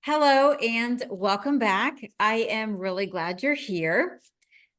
Hello and welcome back. I am really glad you're here.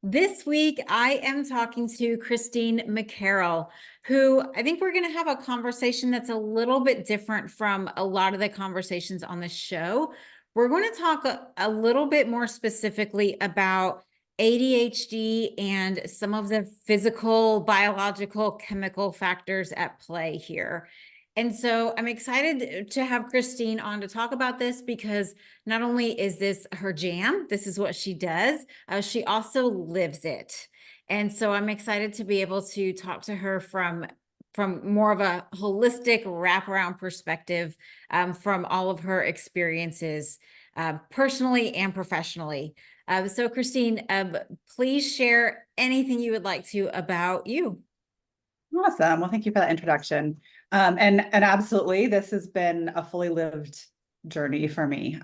This week, I am talking to Christine MacCarroll, who I think we're going to have a conversation that's a little bit different from a lot of the conversations on the show. We're going to talk a little bit more specifically about ADHD and some of the physical, biological, chemical factors at play here. And so I'm excited to have Christine on to talk about this because not only is this her jam, this is what she does, she also lives it. And so I'm excited to be able to talk to her from more of a holistic wraparound perspective, from all of her experiences, personally and professionally. So Christine, please share anything you would like to about you. Awesome. Well, thank you for that introduction. And absolutely, this has been a fully lived journey for me.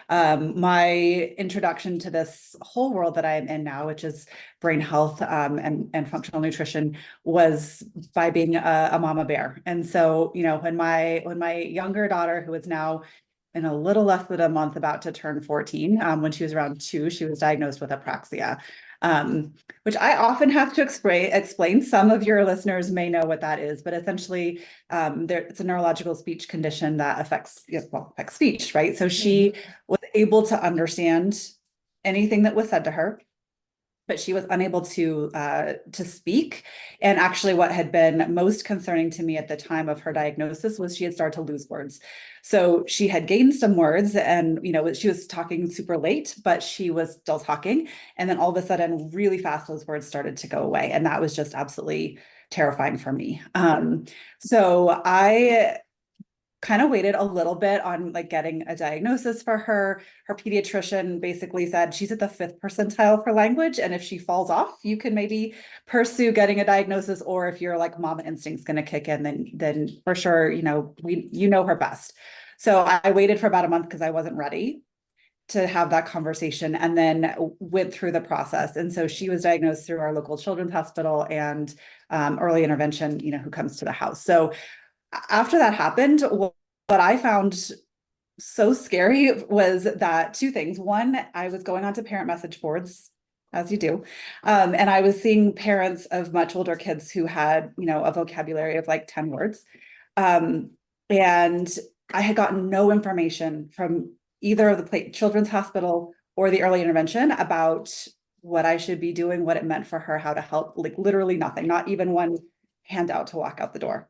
My introduction to this whole world that I'm in now, which is brain health, and functional nutrition, was by being a mama bear. And so, when my younger daughter, who is now in a little less than a month, about to turn 14, when she was around 2, she was diagnosed with apraxia. Which I often have to explain. Some of your listeners may know what that is, but essentially, it's a neurological speech condition that affects speech, right? So she was able to understand anything that was said to her, but she was unable to speak. And actually, what had been most concerning to me at the time of her diagnosis was she had started to lose words. So she had gained some words, and she was talking super late, but she was still talking. And then all of a sudden, really fast, those words started to go away, and that was just absolutely terrifying for me. So I kind of waited a little bit on getting a diagnosis for her. Her pediatrician basically said she's at the 5th percentile for language, and if she falls off, you can maybe pursue getting a diagnosis, or if your mama instinct's going to kick in, then for sure, her best. So I waited for about a month because I wasn't ready to have that conversation, and then went through the process. And so she was diagnosed through our local children's hospital and early intervention, who comes to the house. So after that happened, what I found so scary was that two things. One, I was going onto parent message boards, as you do, and I was seeing parents of much older kids who had, a vocabulary of 10 words. And I had gotten no information from either of the children's hospital or the early intervention about what I should be doing, what it meant for her, how to help, literally nothing, not even one handout to walk out the door.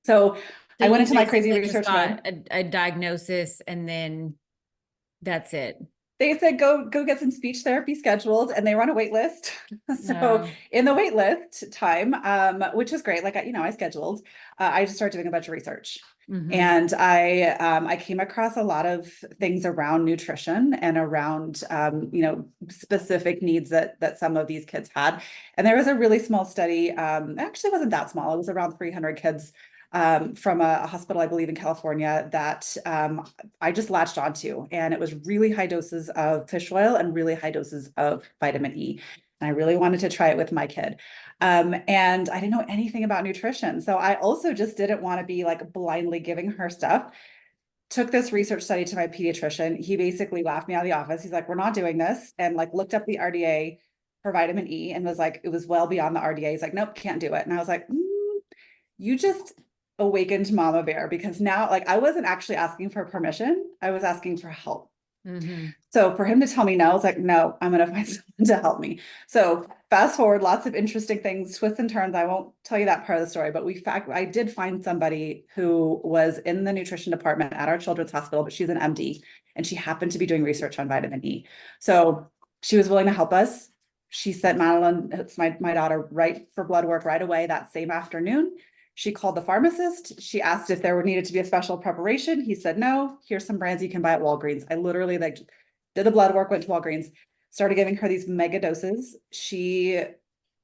So I went into my crazy research mode. A diagnosis, and then that's it. They said, go get some speech therapy scheduled, and they run a wait list. So in the wait list time, which is great. I scheduled, I just started doing a bunch of research. And I came across a lot of things around nutrition and around, specific needs that some of these kids had. And there was a really small study, actually wasn't that small. It was around 300 kids, from a hospital, I believe in California, that I just latched onto. And it was really high doses of fish oil and really high doses of vitamin E. And I really wanted to try it with my kid. And I didn't know anything about nutrition. So I also just didn't want to be blindly giving her stuff. Took this research study to my pediatrician. He basically laughed me out of the office. He's like, we're not doing this. And looked up the RDA for vitamin E and was like, it was well beyond the RDA. He's like, nope, can't do it. And I was like, you just awakened mama bear, because now I wasn't actually asking for permission. I was asking for help. So for him to tell me no, I was like, no, I'm going to find someone to help me. So fast forward, lots of interesting things, twists and turns. I won't tell you that part of the story, but I did find somebody who was in the nutrition department at our children's hospital, but she's an MD, and she happened to be doing research on vitamin E. So she was willing to help us. She sent Madeline, it's my daughter, right for blood work right away that same afternoon. She called the pharmacist. She asked if there needed to be a special preparation. He said, no, here's some brands you can buy at Walgreens. I literally did the blood work, went to Walgreens, started giving her these mega doses. She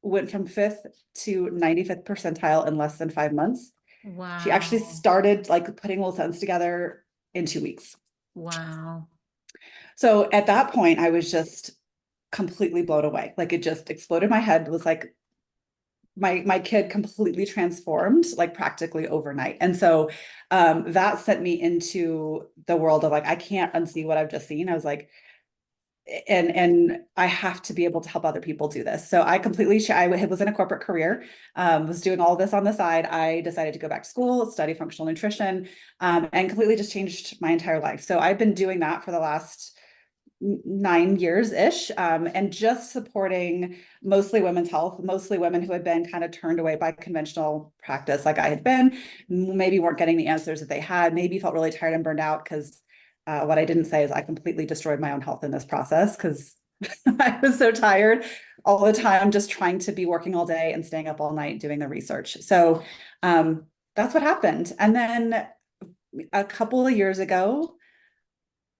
went from 5th to 95th percentile in less than 5 months. Wow. She actually started putting little sentences together in 2 weeks. Wow. So at that point, I was just completely blown away. It just exploded my head. It was my kid completely transformed like practically overnight. And so that sent me into the world of like, I can't unsee what I've just seen. I was like, and I have to be able to help other people do this. So I completely, I was in a corporate career, was doing all of this on the side. I decided to go back to school, study functional nutrition, and completely just changed my entire life. So I've been doing that for the last 9 years-ish, and just supporting mostly women's health, mostly women who had been kind of turned away by conventional practice like I had been, maybe weren't getting the answers that they had, maybe felt really tired and burned out because what I didn't say is I completely destroyed my own health in this process because I was so tired all the time, just trying to be working all day and staying up all night doing the research. So that's what happened. And then a couple of years ago,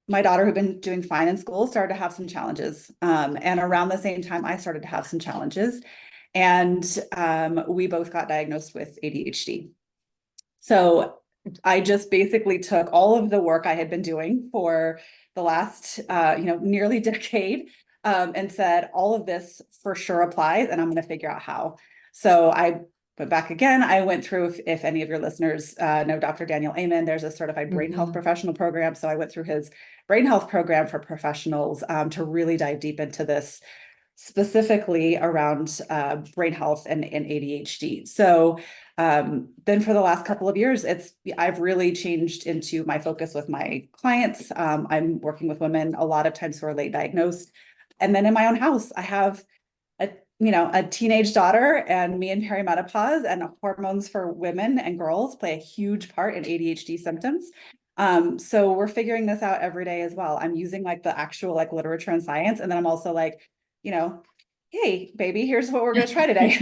my daughter, who'd been doing fine in school, started to have some challenges. And around the same time, I started to have some challenges. And we both got diagnosed with ADHD. So I just basically took all of the work I had been doing for the last, nearly decade, and said, all of this for sure applies, and I'm going to figure out how. So I went back again. I went through, if any of your listeners know Dr. Daniel Amen, there's a certified brain health professional program. So I went through his brain health program for professionals to really dive deep into this, specifically around brain health and ADHD. So then for the last couple of years, I've really changed into my focus with my clients. I'm working with women a lot of times who are late diagnosed. And then in my own house, I have a teenage daughter, and me in perimenopause, and hormones for women and girls play a huge part in ADHD symptoms. So we're figuring this out every day as well. I'm using like the actual like literature and science. And then I'm also like, hey, baby, here's what we're going to try today.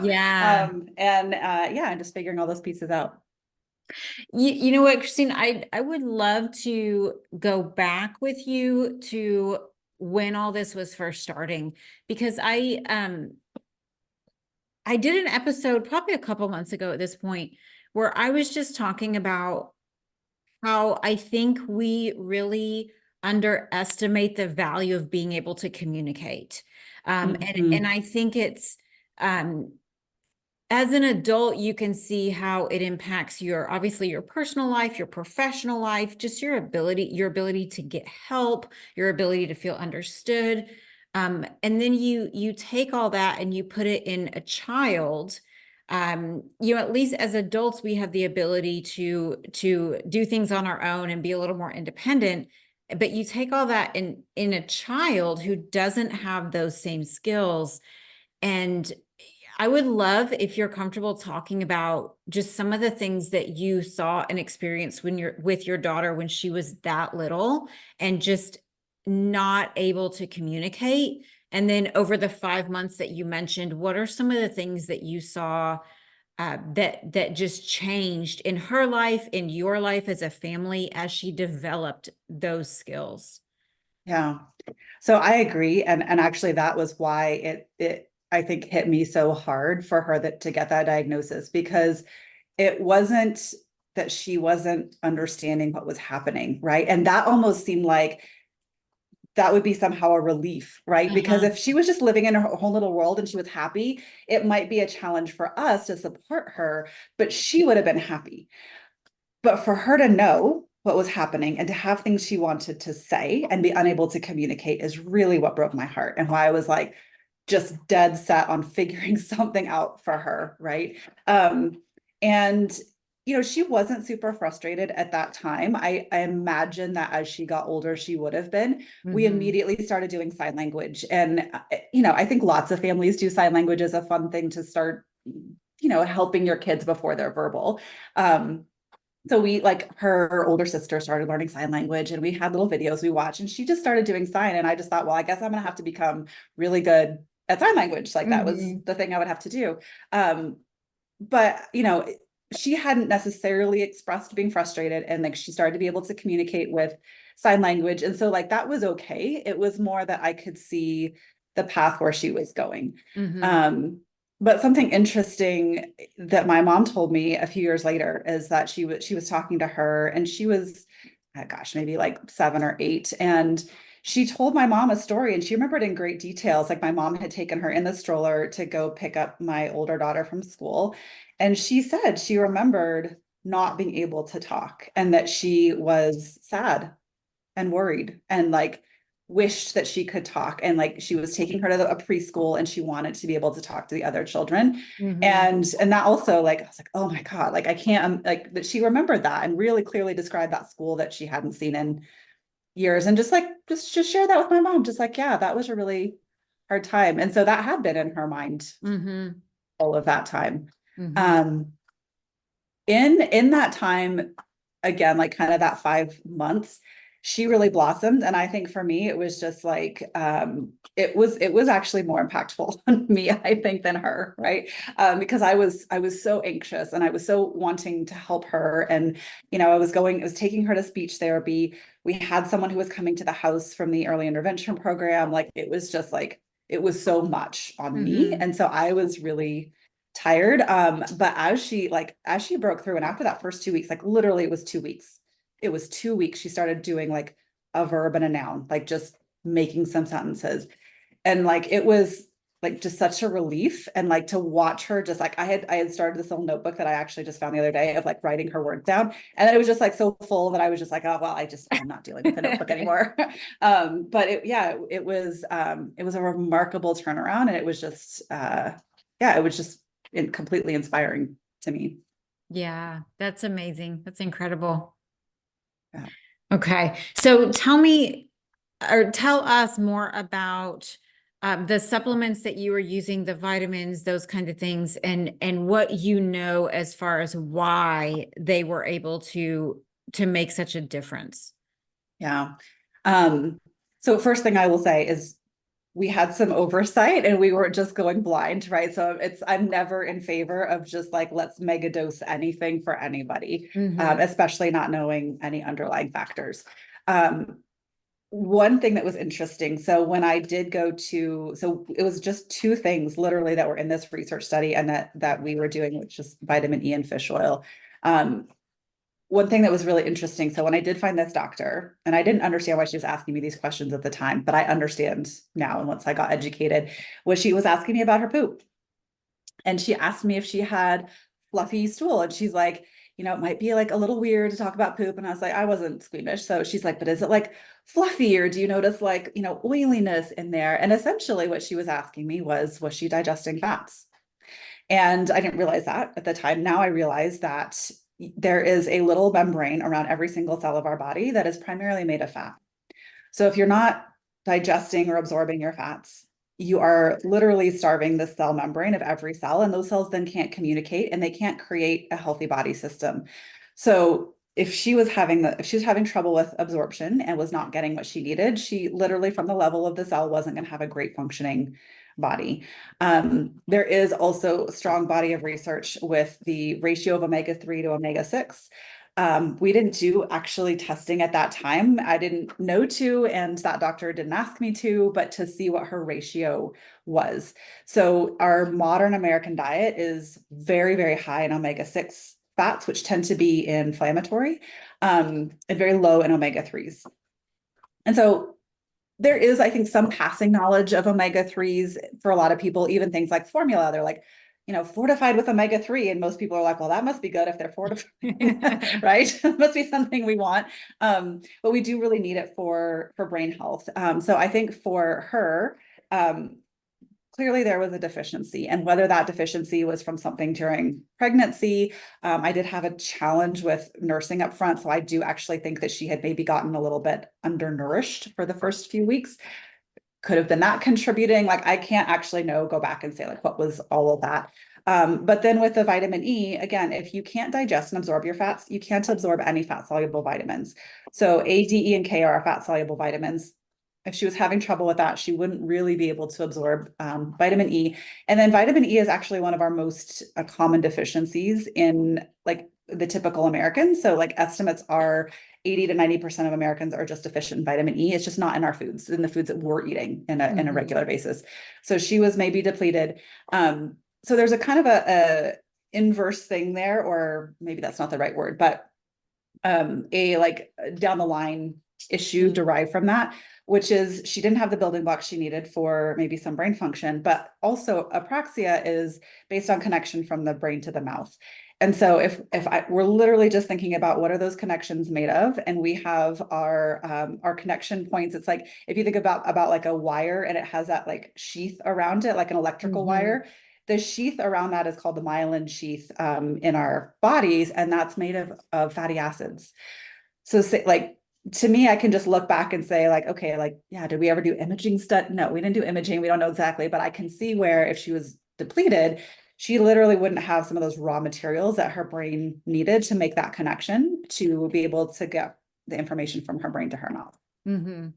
Yeah. I'm just figuring all those pieces out. You know what, Christine, I would love to go back with you to when all this was first starting, because I did an episode probably a couple months ago at this point where I was just talking about how I think we really underestimate the value of being able to communicate. And I think it's as an adult, you can see how it impacts obviously your personal life, your professional life, just your ability to get help, your ability to feel understood. And then you take all that and you put it in a child. At least as adults, we have the ability to do things on our own and be a little more independent. But you take all that in a child who doesn't have those same skills. And I would love if you're comfortable talking about just some of the things that you saw and experienced when you're with your daughter when she was that little and just not able to communicate. And then over the 5 months that you mentioned, what are some of the things that you saw that just changed in her life, in your life as a family, as she developed those skills? Yeah. So I agree. And actually that was why it I think hit me so hard for her to get that diagnosis, because it wasn't that she wasn't understanding what was happening, right? And that almost seemed like that would be somehow a relief, right? Because if she was just living in her own little world and she was happy, it might be a challenge for us to support her, but she would have been happy. But for her to know what was happening and to have things she wanted to say and be unable to communicate is really what broke my heart, and why I was like just dead set on figuring something out for her, right? And she wasn't super frustrated at that time. I imagine that as she got older, she would have been. We immediately started doing sign language. And, I think lots of families do sign language as a fun thing to start, helping your kids before they're verbal. So her older sister started learning sign language, and we had little videos we watched, and she just started doing sign. And I just thought, well, I guess I'm going to have to become really good at sign language. Like that was the thing I would have to do. But she hadn't necessarily expressed being frustrated, and like she started to be able to communicate with sign language. And so like that was okay. It was more that I could see the path where she was going. But something interesting that my mom told me a few years later is that she was talking to her, and she was, oh gosh, maybe like 7 or 8. And she told my mom a story and she remembered in great details. Like my mom had taken her in the stroller to go pick up my older daughter from school. And she said she remembered not being able to talk and that she was sad and worried and like wished that she could talk. And like she was taking her to a preschool and she wanted to be able to talk to the other children. Mhm. And that also like, I was like, oh my God, like I can't like that she remembered that and really clearly described that school that she hadn't seen in years and just like just share that with my mom, just like, yeah, that was a really hard time. And so that had been in her mind Mhm. all of that time. Mhm. um in that time, again, like kind of that 5 months, she really blossomed. And I think for me it was just like it was actually more impactful on me, I think, than her, right? Because I was so anxious and I was so wanting to help her. And I was taking her to speech therapy. We had someone who was coming to the house from the early intervention program. Like it was just like it was so much on me. Mhm. And so I was really tired. But as she broke through, and after that first 2 weeks, like literally it was 2 weeks. It was 2 weeks. She started doing like a verb and a noun, like just making some sentences. And like it was like just such a relief. And like to watch her just like I had started this little notebook that I actually just found the other day of like writing her words down. And then it was just like so full that I was just like, oh well, I'm not dealing with a notebook anymore. But it was a remarkable turnaround. And it was just yeah, it was just completely inspiring to me. Yeah, that's amazing. That's incredible. Yeah. Okay. So tell me or tell us more about the supplements that you are using, the vitamins, those kind of things, and what you know as far as why they were able to make such a difference. Yeah. So first thing I will say is we had some oversight and we were just going blind, right? So I'm never in favor of just like, let's mega dose anything for anybody, Mm-hmm. especially not knowing any underlying factors. Um, One thing that was interesting. So when I did so it was just two things literally that were in this research study and that we were doing, which is vitamin E and fish oil. Um, One thing that was really interesting. So when I did find this doctor, and I didn't understand why she was asking me these questions at the time, but I understand now. And once I got educated, was she was asking me about her poop. And she asked me if she had fluffy stool. And she's like, it might be like a little weird to talk about poop. And I was like, I wasn't squeamish. So she's like, but is it like fluffy or do you notice like, oiliness in there? And essentially what she was asking me was she digesting fats? And I didn't realize that at the time. Now I realize that there is a little membrane around every single cell of our body that is primarily made of fat. So if you're not digesting or absorbing your fats, you are literally starving the cell membrane of every cell, and those cells then can't communicate and they can't create a healthy body system. So if she was having trouble with absorption and was not getting what she needed, she literally from the level of the cell wasn't going to have a great functioning body. There is also a strong body of research with the ratio of omega-3 to omega-6. We didn't do actually testing at that time. I didn't know to, and that doctor didn't ask me to, but to see what her ratio was. So our modern American diet is very, very high in omega-6 fats, which tend to be inflammatory, and very low in omega-3s. And so there is, I think, some passing knowledge of omega-3s for a lot of people, even things like formula. They're like, fortified with omega-3. And most people are like, well, that must be good if they're fortified, right? It must be something we want. But we do really need it for brain health. So I think for her, clearly there was a deficiency, and whether that deficiency was from something during pregnancy. I did have a challenge with nursing up front. So I do actually think that she had maybe gotten a little bit undernourished for the first few weeks. Could have been that contributing. Like I can't actually go back and say like what was all of that. But then with the vitamin E, again, if you can't digest and absorb your fats, you can't absorb any fat soluble vitamins. So A, D, E, and K are fat soluble vitamins. If she was having trouble with that, she wouldn't really be able to absorb vitamin E. And then vitamin E is actually one of our most common deficiencies in like the typical American. So like estimates are 80 to 90% of Americans are just deficient in vitamin E. It's just not in our foods, in the foods that we're eating in a regular basis. So she was maybe depleted. So there's a kind of a inverse thing there, or maybe that's not the right word, but a like down the line issue derived from that, which is she didn't have the building blocks she needed for maybe some brain function, but also apraxia is based on connection from the brain to the mouth. And so we're literally just thinking about what are those connections made of, and we have our connection points. It's like if you think about like a wire and it has that like sheath around it, like an electrical wire. The sheath around that is called the myelin sheath in our bodies, and that's made of fatty acids. So say, like to me, I can just look back and say like, okay, like, yeah, did we ever do imaging study? No, we didn't do imaging. We don't know exactly, but I can see where if she was depleted, she literally wouldn't have some of those raw materials that her brain needed to make that connection to be able to get the information from her brain to her mouth. Mm-hmm.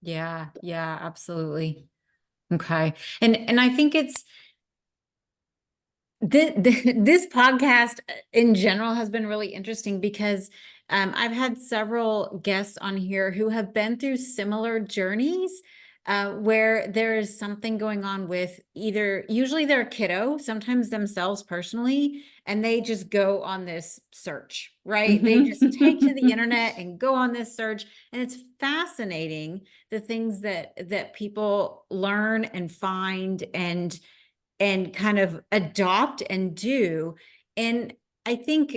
Yeah, yeah, absolutely. Okay. And I think it's this podcast in general has been really interesting because I've had several guests on here who have been through similar journeys where there is something going on with usually their kiddo, sometimes themselves personally, and they just go on this search, right? They just take to the internet and go on this search. And it's fascinating the things that people learn and find and kind of adopt and do. And I think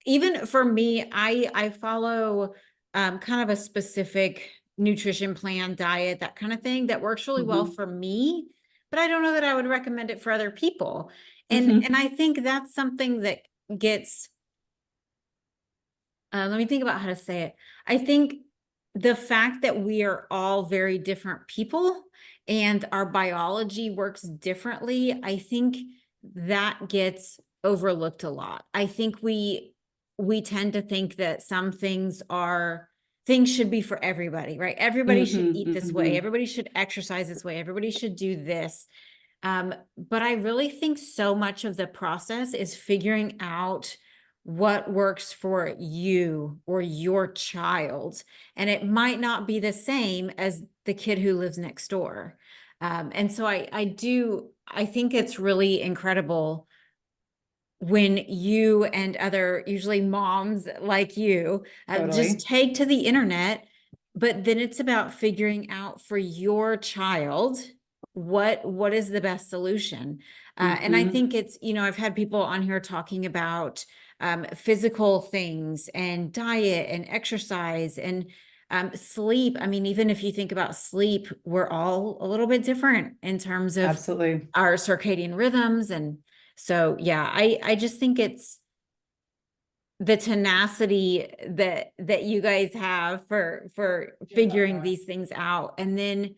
even for me, I follow kind of a specific nutrition plan, diet, that kind of thing that works really well for me, but I don't know that I would recommend it for other people. And I think that's something that gets, let me think about how to say it. I think the fact that we are all very different people and our biology works differently, I think that gets overlooked a lot. I think we tend to think that some things should be for everybody, right? Everybody should eat this way. Everybody should exercise this way. Everybody should do this. But I really think so much of the process is figuring out what works for you or your child. And it might not be the same as the kid who lives next door. And so I think it's really incredible when you and other usually moms like you just take to the internet, but then it's about figuring out for your child what is the best solution. And I think it's, I've had people on here talking about physical things and diet and exercise and sleep. I mean, even if you think about sleep, we're all a little bit different in terms of Absolutely. our circadian rhythms. And so, yeah, I just think it's the tenacity that you guys have for figuring these things out and then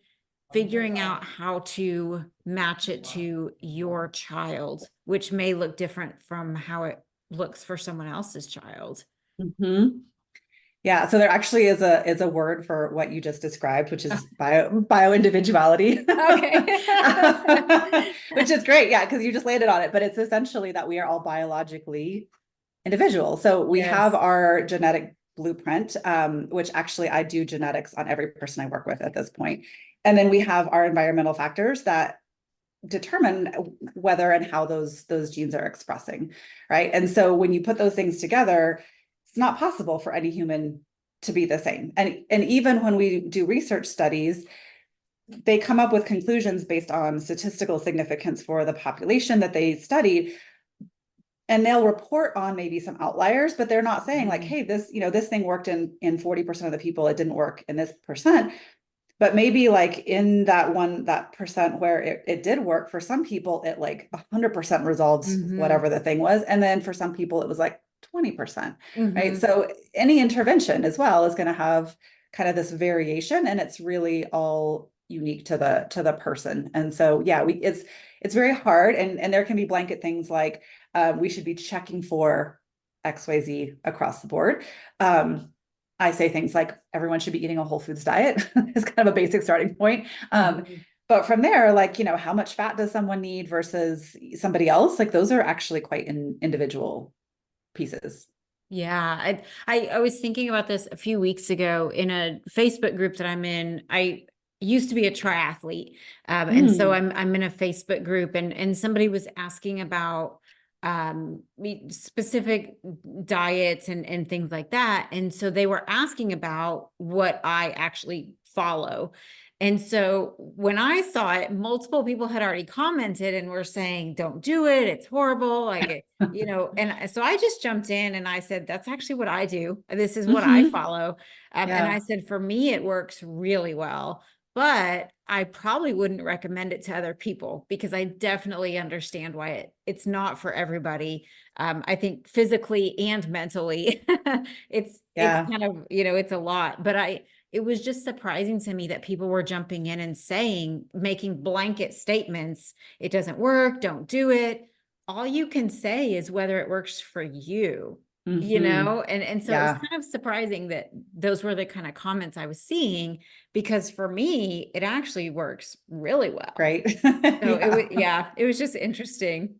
figuring out how to match it to your child, which may look different from how it looks for someone else's child. Yeah, so there actually is a word for what you just described, which is bio individuality. Okay. Which is great, yeah, because you just landed on it. But it's essentially that we are all biologically individual. So we have our genetic blueprint, which actually I do genetics on every person I work with at this point. And then we have our environmental factors that determine whether and how those genes are expressing, right? And so when you put those things together, it's not possible for any human to be the same. And even when we do research studies, they come up with conclusions based on statistical significance for the population that they studied. And they'll report on maybe some outliers, but they're not saying like, hey, this thing worked in 40% of the people, it didn't work in this percent. But maybe like in that percent where it did work, for some people, it like 100% resolves whatever the thing was. And then for some people, it was like 20%, right? So any intervention as well is going to have kind of this variation, and it's really all unique to the person. And so, yeah, it's very hard. And there can be blanket things like we should be checking for XYZ across the board. I say things like everyone should be eating a whole foods diet is kind of a basic starting point. But from there, like, how much fat does someone need versus somebody else? Like those are actually quite individual pieces. Yeah. I was thinking about this a few weeks ago in a Facebook group that I'm in. I used to be a triathlete. And so I'm in a Facebook group and somebody was asking about specific diets and things like that. And so they were asking about what I actually follow. And so when I saw it, multiple people had already commented and were saying, don't do it. It's horrible. Like, and so I just jumped in and I said, that's actually what I do. This is what I follow. And I said, for me, it works really well, but I probably wouldn't recommend it to other people because I definitely understand why it's not for everybody. I think physically and mentally, it's kind of, it's a lot, but it was just surprising to me that people were jumping in and making blanket statements. It doesn't work. Don't do it. All you can say is whether it works for you, and so it was kind of surprising that those were the kind of comments I was seeing, because for me, it actually works really well. Right. So it was just interesting.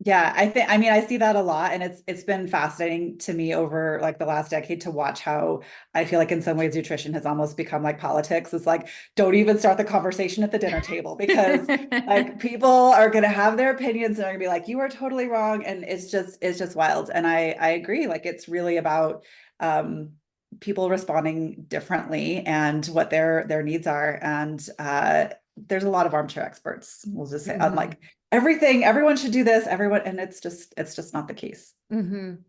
Yeah, I mean, I see that a lot, and it's been fascinating to me over like the last decade to watch how I feel like in some ways nutrition has almost become like politics. It's like, don't even start the conversation at the dinner table because like people are going to have their opinions and they're going to be like, you are totally wrong. And it's just wild. And I agree. Like, it's really about, people responding differently and what their needs are. And, there's a lot of armchair experts. We'll just say, unlike everyone should do this, and it's just not the case.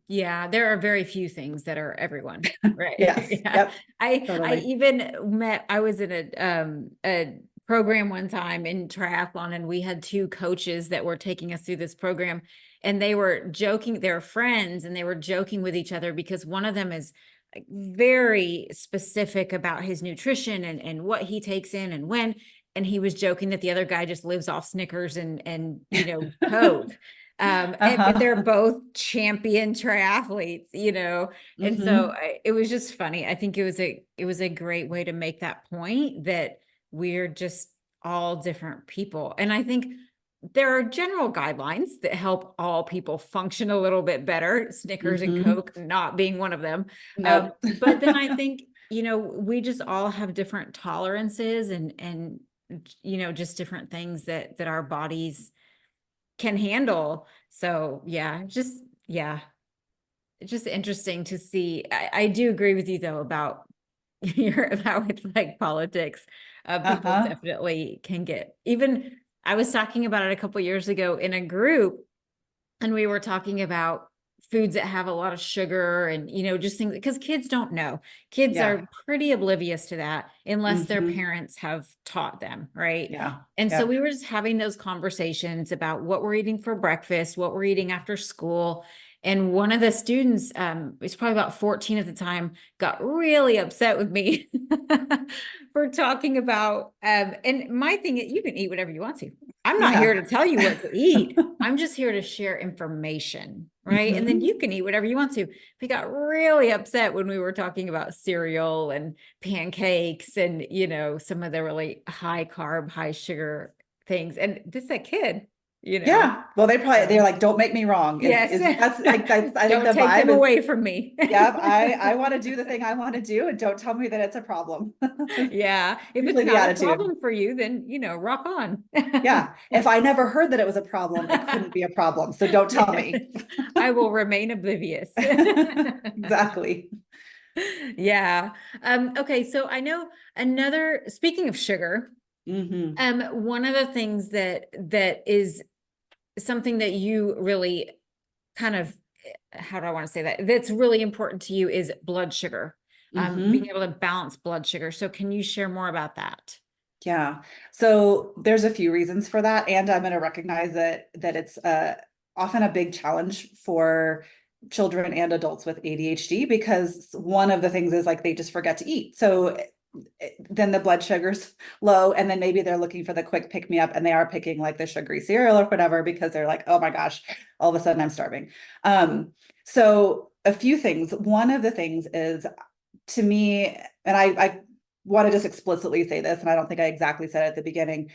Yeah, there are very few things that are everyone, right? Yes. Yep. I Totally. I was in a program one time in triathlon, and we had two coaches that were taking us through this program, and they were joking, they were friends, and they were joking with each other because one of them is like very specific about his nutrition and what he takes in and when. And he was joking that the other guy just lives off Snickers and Coke. But they're both champion triathletes, and so it was just funny. I think it was a great way to make that point that we're just all different people. And I think there are general guidelines that help all people function a little bit better, Snickers and Coke not being one of them. Nope. But then I think, we just all have different tolerances and just different things that our bodies can handle. So it's just interesting to see. I do agree with you though about how it's like politics. People definitely can get, even I was talking about it a couple years ago in a group, and we were talking about foods that have a lot of sugar and, just things, because kids don't know. Kids are pretty oblivious to that unless their parents have taught them, right? Yeah. And so we were just having those conversations about what we're eating for breakfast, what we're eating after school. And one of the students, was probably about 14 at the time, got really upset with me for talking about, and my thing is, you can eat whatever you want to. I'm not here to tell you what to eat. I'm just here to share information, right? And then you can eat whatever you want to. We got really upset when we were talking about cereal and pancakes and, some of the really high carb, high sugar things. And this is a kid. Yeah. Well, they're like, don't make me wrong. Yes. That's like, I think don't the take vibe them is, away from me. yeah, I want to do the thing I want to do, and don't tell me that it's a problem. Yeah. If Usually it's the not a attitude. problem for you, then, rock on. Yeah. If I never heard that it was a problem, it couldn't be a problem. So don't tell me. I will remain oblivious. Exactly. Yeah. Okay. So I know speaking of sugar, one of the things that is something that you really kind of, how do I want to say that? That's really important to you is blood sugar, being able to balance blood sugar. So can you share more about that? Yeah. So there's a few reasons for that. And I'm going to recognize that it's often a big challenge for children and adults with ADHD, because one of the things is like they just forget to eat. So then the blood sugar's low, and then maybe they're looking for the quick pick me up, and they are picking like the sugary cereal or whatever because they're like, oh my gosh, all of a sudden I'm starving. So a few things. One of the things is, to me, and I want to just explicitly say this, and I don't think I exactly said it at the beginning,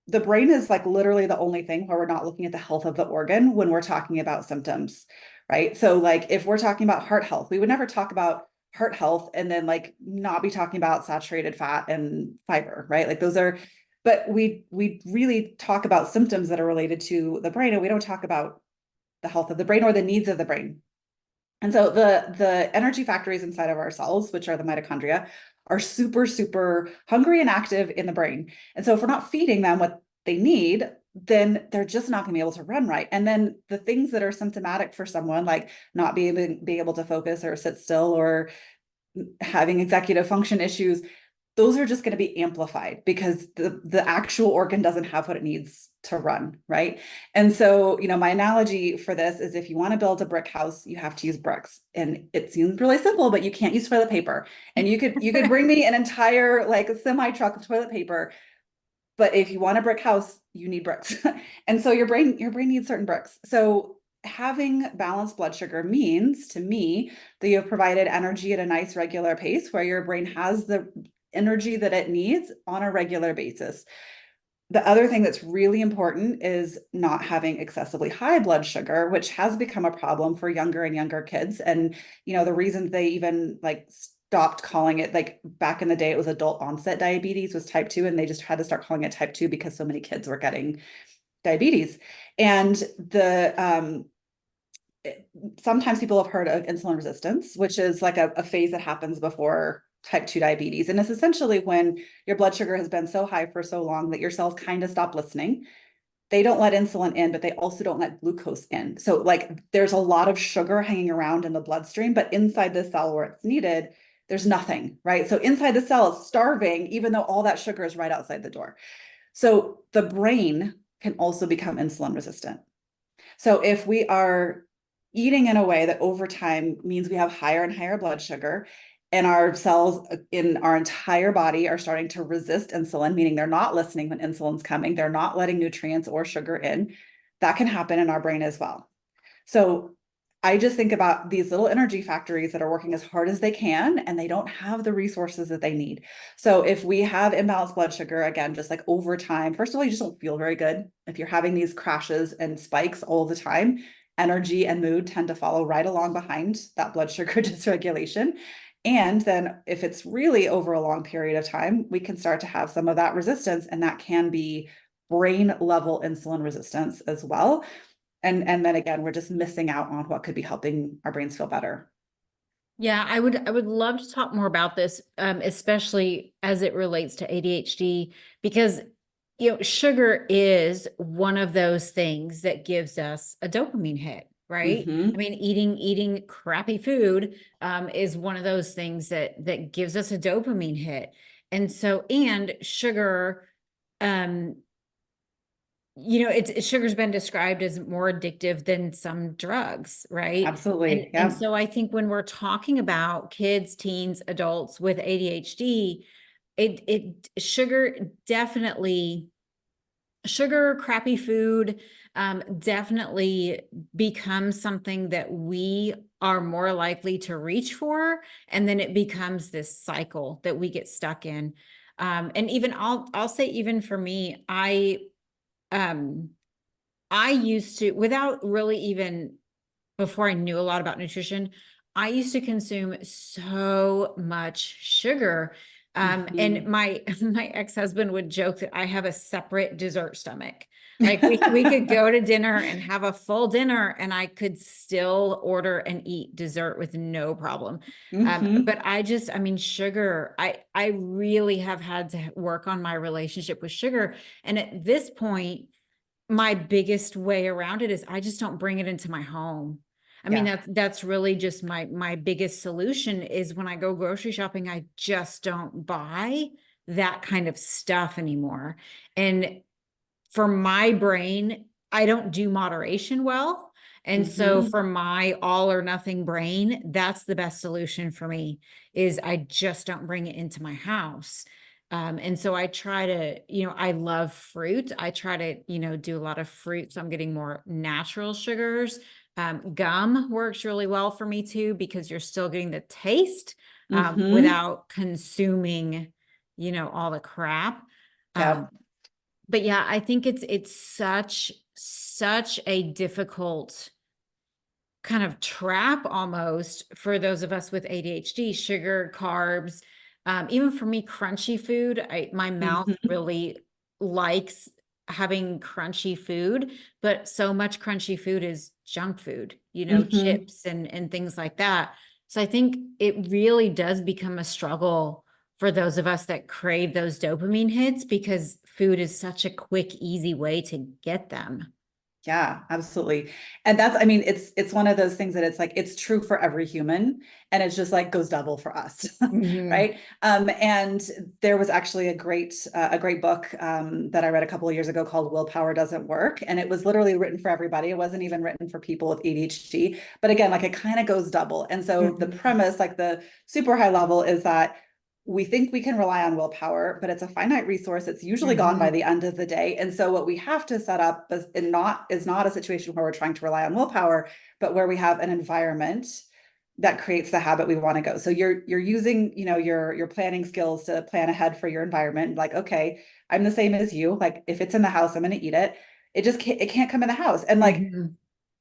the brain is like literally the only thing where we're not looking at the health of the organ when we're talking about symptoms, right? So like if we're talking about heart health, we would never talk about heart health and then like not be talking about saturated fat and fiber, right? Like those are, but we really talk about symptoms that are related to the brain, and we don't talk about the health of the brain or the needs of the brain. And so the energy factories inside of our cells, which are the mitochondria, are super, super hungry and active in the brain. And so if we're not feeding them what they need, then they're just not going to be able to run right. And then the things that are symptomatic for someone, like not being able to focus or sit still or having executive function issues, those are just going to be amplified because the actual organ doesn't have what it needs to run, right? And so, my analogy for this is if you want to build a brick house, you have to use bricks. And it seems really simple, but you can't use toilet paper. And you could bring me an entire like a semi truck of toilet paper, but if you want a brick house, you need bricks. And so your brain needs certain bricks. So having balanced blood sugar means to me that you have provided energy at a nice regular pace where your brain has the energy that it needs on a regular basis. The other thing that's really important is not having excessively high blood sugar, which has become a problem for younger and younger kids. And, the reason they even like stopped calling it, like back in the day, it was adult onset diabetes was type 2, and they just had to start calling it type 2 because so many kids were getting diabetes. And sometimes people have heard of insulin resistance, which is like a phase that happens before type 2 diabetes. And it's essentially when your blood sugar has been so high for so long that your cells kind of stop listening. They don't let insulin in, but they also don't let glucose in. So like there's a lot of sugar hanging around in the bloodstream, but inside the cell where it's needed, there's nothing, right? So inside the cell, it's starving, even though all that sugar is right outside the door. So the brain can also become insulin resistant. So if we are eating in a way that over time means we have higher and higher blood sugar, and our cells in our entire body are starting to resist insulin, meaning they're not listening when insulin's coming, they're not letting nutrients or sugar in, that can happen in our brain as well. So I just think about these little energy factories that are working as hard as they can, and they don't have the resources that they need. So if we have imbalanced blood sugar, again, just like over time, first of all, you just don't feel very good. If you're having these crashes and spikes all the time, energy and mood tend to follow right along behind that blood sugar dysregulation. And then if it's really over a long period of time, we can start to have some of that resistance, and that can be brain level insulin resistance as well. And then again, we're just missing out on what could be helping our brains feel better. Yeah, I would love to talk more about this, especially as it relates to ADHD, because sugar is one of those things that gives us a dopamine hit, right? Mm-hmm. I mean, eating crappy food is one of those things that gives us a dopamine hit. And so, and sugar, um, sugar's been described as more addictive than some drugs, right? And Absolutely. and Yeah. so I think when we're talking about kids, teens, adults with ADHD, sugar, crappy food, definitely becomes something that we are more likely to reach for, and then it becomes this cycle that we get stuck in. And even I'll say, even for me, um I used to, without really even, before I knew a lot about nutrition, I used to consume so much sugar. And Mm-hmm. my ex-husband would joke that I have a separate dessert stomach. Like we could go to dinner and have a full dinner, and I could still order and eat dessert with no problem. Mm-hmm. But I mean, sugar, I really have had to work on my relationship with sugar. And at this point, my biggest way around it is I just don't bring it into my home. I mean, Yeah. that's really just my biggest solution is when I go grocery shopping, I just don't buy that kind of stuff anymore. And for my brain, I don't do moderation well. And so Mm-hmm. for my all or nothing brain, that's the best solution for me is I just don't bring it into my house. And so I try to, I love fruit. I try to, do a lot of fruit. So I'm getting more natural sugars. Gum works really well for me too, because you're still getting the taste, Mm-hmm. without consuming, all the crap. Yeah. Um, but yeah, I think it's such a difficult kind of trap almost for those of us with ADHD, sugar, carbs, even for me, crunchy food, my mouth Mm-hmm. really likes having crunchy food, but so much crunchy food is junk food, Mhm. chips and things like that. So I think it really does become a struggle for those of us that crave those dopamine hits because food is such a quick, easy way to get them. Yeah, absolutely. And that's, I mean, it's one of those things that it's like, it's true for every human, and it's just like goes double for us. Mhm. Right. And there was actually a great book that I read a couple of years ago called Willpower Doesn't Work. And it was literally written for everybody. It wasn't even written for people with ADHD, but again, like it kind of goes double. And so the Mhm. premise, like the super high level, is that we think we can rely on willpower, but it's a finite resource. It's usually gone by Mhm. the end of the day. And so what we have to set up is not a situation where we're trying to rely on willpower, but where we have an environment that creates the habit we want to go. So you're using, your planning skills to plan ahead for your environment. Like, okay, I'm the same as you. Like if it's in the house, I'm going to eat it. It can't come in the house. And like Mhm.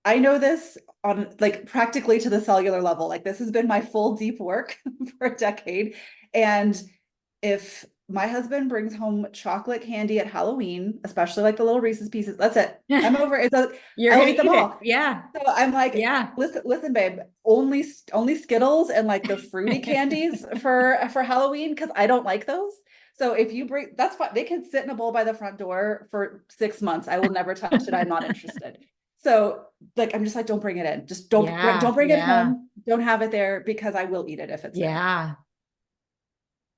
I know this on like practically to the cellular level. Like this has been my full deep work for a decade. And if my husband brings home chocolate candy at Halloween, especially like the little Reese's pieces, that's it. I'm over it. You're I'll gonna eat them eat it. all. Yeah. So I'm like, Yeah. listen, babe, only Skittles and like the fruity candies for Halloween because I don't like those. So if you bring, that's fine. They can sit in a bowl by the front door for 6 months. I will never touch it. I'm not interested. So like I'm just like, don't bring it in. Just Yeah. don't bring it Yeah. home. Don't have it there because I will eat it if it's there. Yeah.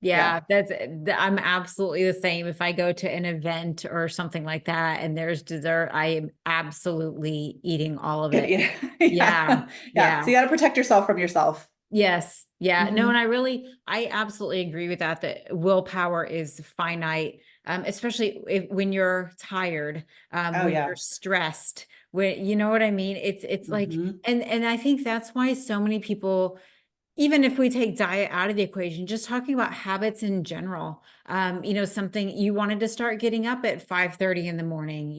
Yeah. Yeah, I'm absolutely the same. If I go to an event or something like that and there's dessert, I am absolutely eating all of it. Yeah. Yeah. Yeah. Yeah. So Yeah. you got to protect yourself from yourself. Yes. Yeah. No, and Hmm. I absolutely agree with that, that willpower is finite, especially when you're tired, Oh when you're yeah. stressed, when, you know what I mean? It's like, Hmm. and I think that's why so many people, even if we take diet out of the equation, just talking about habits in general, something you wanted to start getting up at 5:30 in the morning,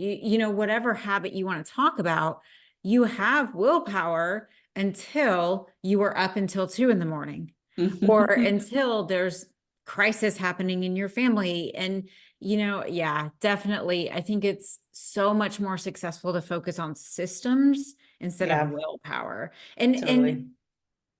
whatever habit you want to talk about, you have willpower until you are up until 2 in the morning or until there's crisis happening in your family. And, yeah, definitely. I think it's so much more successful to focus on systems instead of Yeah, willpower. And totally.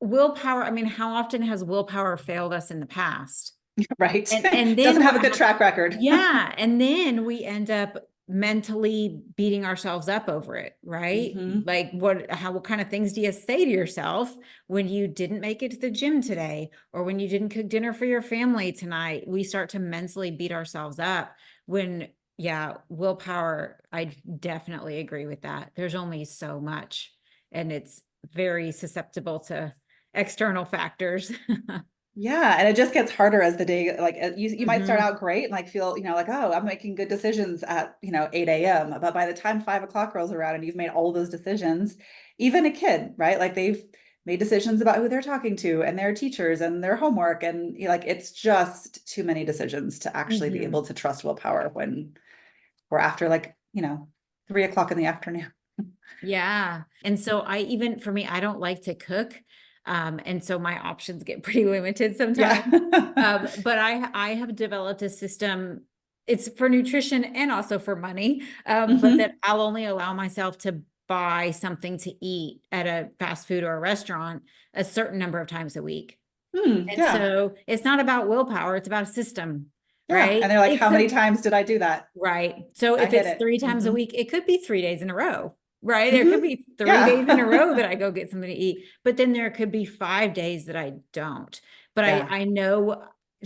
willpower, I mean, how often has willpower failed us in the past? Right. And Doesn't then have a good track record. yeah, and then we end up mentally beating ourselves up over it, right? Hmm. Like what kind of things do you say to yourself when you didn't make it to the gym today or when you didn't cook dinner for your family tonight? We start to mentally beat ourselves up when, yeah, willpower, I definitely agree with that. There's only so much and it's very susceptible to external factors. Yeah, and it just gets harder as the day, like you might start Hmm. out great and like feel, like, oh, I'm making good decisions at, 8 a.m. But by the time 5 o'clock rolls around and you've made all those decisions, even a kid, right? Like they've made decisions about who they're talking to and their teachers and their homework. And like it's just too many decisions to actually be Hmm. able to trust willpower when we're after like, 3 o'clock in the afternoon. Yeah. And so for me, I don't like to cook. And so my options get pretty limited sometimes. Yeah. But I have developed a system. It's for nutrition and also for money. But that Hmm. I'll only allow myself to buy something to eat at a fast food or a restaurant a certain number of times a week. And Yeah. so it's not about willpower, it's about a system, Yeah. right? And they're like, It how many could times did I do that? Right. So I if hit it's it. 3 times a Hmm. week, it could be 3 days in a row, right? There could Hmm. be 3 days in a row that Yeah. I go get something to eat, but then there could be 5 days that I don't. But I, Yeah, I know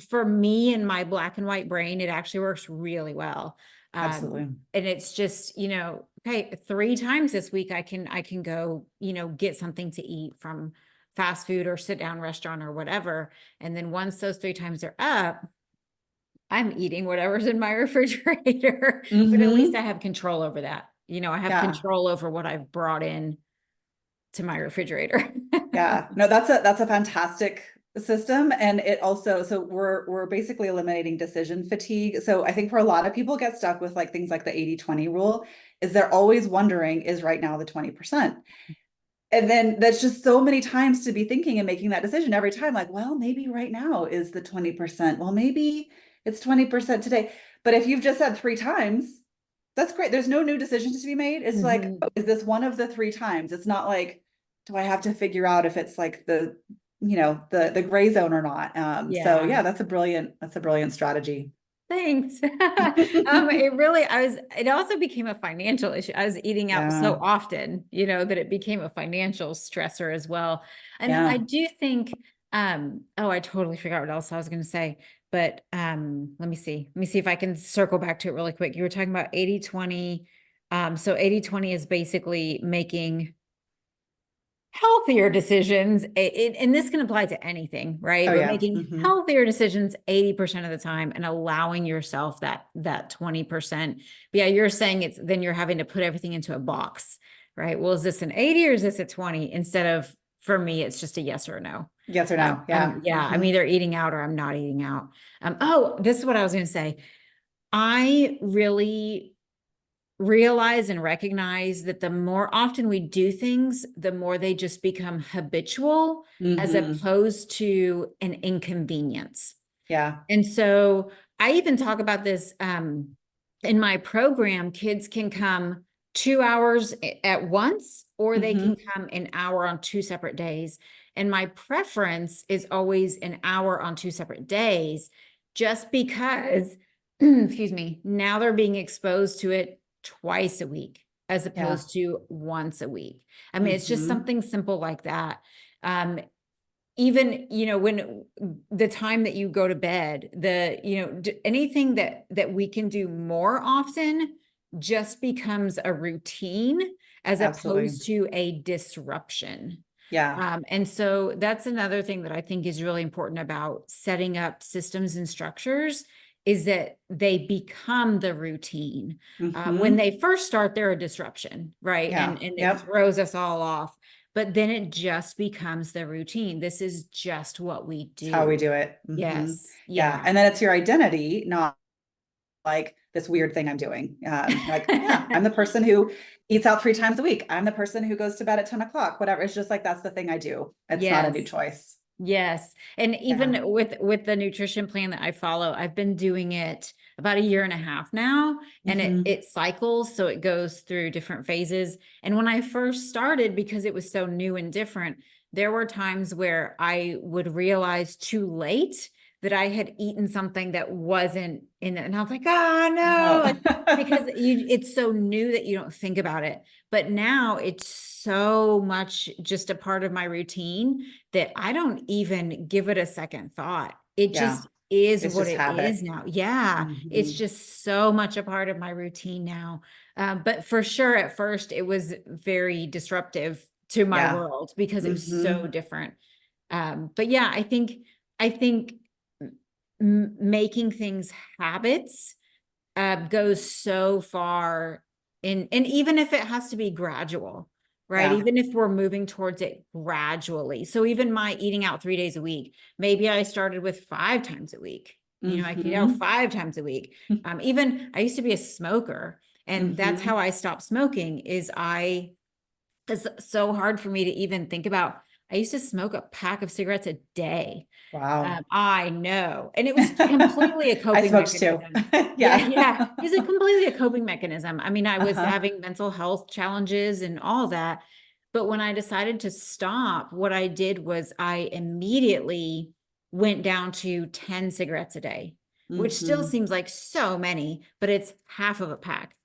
for me and my black and white brain, it actually works really well. absolutely. And it's just, okay, 3 times this week I can go, get something to eat from fast food or sit down restaurant or whatever. And then once those 3 times are up, I'm eating whatever's in my refrigerator, but at least Hmm. I have control over that. I have Yeah. control over what I've brought in to my refrigerator. Yeah. No, that's a fantastic system. And it also, so we're basically eliminating decision fatigue. So I think for a lot of people get stuck with like things like the 80-20 rule, is they're always wondering, is right now the 20%? And then that's just so many times to be thinking and making that decision every time, like, well, maybe right now is the 20%. Well, maybe it's 20% today. But if you've just said 3 times, That's great. There's no new decisions to be made. It's like, Mhm. oh, is this one of the three times? It's not like, do I have to figure out if it's like the gray zone or not? So Yeah. yeah, that's a brilliant strategy. Thanks. It also became a financial issue. I was eating out so Yeah, often, that it became a financial stressor as well. And I yeah. do think, I totally forgot what else I was going to say, but, let me see. Let me see if I can circle back to it really quick. You were talking about 80/20. So 80/20 is basically making healthier decisions. And this can apply to anything, right? Oh But yeah. making healthier decisions 80% of the time and allowing yourself that 20%. But yeah, you're saying then you're having to put everything into a box, right? Well, is this an 80 or is this a 20? Instead of, for me, it's just a yes or a no. Yes or no. Yeah. I'm either eating out or I'm not eating out. This is what I was going to say. I really realize and recognize that the more often we do things, the more they just become habitual as Hmm. opposed to an inconvenience. Yeah. And so I even talk about this in my program. Kids can come 2 hours at once, or they can Hmm. come an hour on two separate days. And my preference is always an hour on two separate days, just because, excuse me, now they're being exposed to it twice a week as Yeah. opposed to once a week. I mean, it's just Hmm. something simple like that. Even, when the time that you go to bed, anything that we can do more often just becomes a routine as Absolutely. opposed to a disruption. Yeah. And so that's another thing that I think is really important about setting up systems and structures, is that they become the routine. When Hmm. they first start, they're a disruption, right? Yeah. And it Yep. throws us all off, but then it just becomes the routine. This is just what we It's how we do. do it. Yes. Yeah. Yeah. And then it's your identity, not like this weird thing I'm doing. Like, yeah, I'm the person who eats out 3 times a week. I'm the person who goes to bed at 10 o'clock, whatever. It's just like, that's the thing I do. It's not a new Yes. choice. Yes. And Yeah. even with the nutrition plan that I follow, I've been doing it about a year and a half now, and it Hmm. it cycles, so it goes through different phases. And when I first started, because it was so new and different, there were times where I would realize too late that I had eaten something that wasn't in it. And I was like, oh no, because Oh. it's so new that you don't think about it. But now it's so much just a part of my routine that I don't even give it a second thought. It Yeah. just is It's what just it is habit. now. Yeah, it's Hmm. just so much a part of my routine now. But for sure, at first, it was very disruptive to my Yeah. world because it was so Hmm. different. But yeah, I think making things habits goes so far and even if it has to be gradual, right? Yeah. Even if we're moving towards it gradually. So even my eating out 3 days a week, maybe I started with 5 times a week. I could eat out Hmm. 5 times a week. Even I used to be a smoker, and that's how Hmm. I stopped smoking. It's so hard for me to even think about. I used to smoke a pack of cigarettes a day. Wow. I know. And it was completely a I coping smoked too. mechanism. Yeah, Yeah. yeah. It was completely a coping mechanism. I mean, I was Uh-huh. having mental health challenges and all that. But when I decided to stop, what I did was I immediately went down to 10 cigarettes a day, which still Hmm. seems like so many, but it's half of a pack,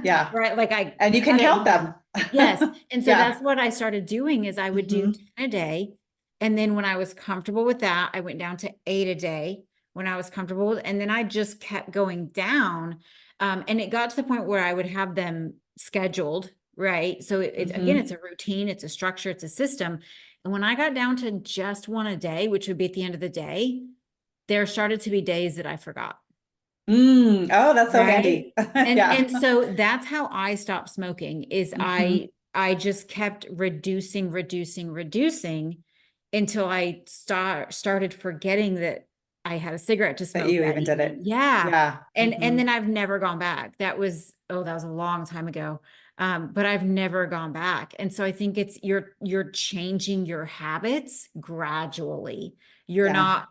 Yeah. right? Like I And you can cut it count in half. them. Yes. And so Yeah. that's what I started doing is I would do Hmm. 10 a day. And then when I was comfortable with that, I went down to 8 a day when I was comfortable with, and then I just kept going down. And it got to the point where I would have them scheduled, right? So again, it's Hmm. a routine, it's a structure, it's a system. And when I got down to just one a day, which would be at the end of the day, there started to be days that I forgot. Oh, that's so Right. handy. And Yeah. so that's how I stopped smoking is Hmm. I just kept reducing until I started forgetting that I had a cigarette to That smoke you that even did evening. it. Yeah. Yeah. And Hmm. then I've never gone back. That was a long time ago. But I've never gone back. And so I think it's you're changing your habits gradually. You're Yeah. not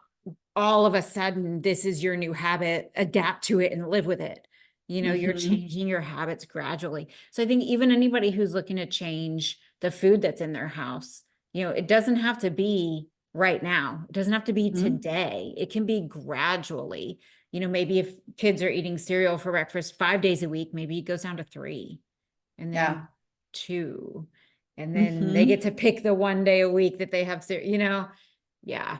all of a sudden this is your new habit, adapt to it and live with it. You're Mhm. changing your habits gradually. So I think even anybody who's looking to change the food that's in their house, it doesn't have to be right now. It doesn't have to be Mhm. today. It can be gradually. Maybe if kids are eating cereal for breakfast 5 days a week, maybe it goes down to 3 and then Yeah. 2. And then they get Mhm. to pick the one day a week that they have cereal. Yeah.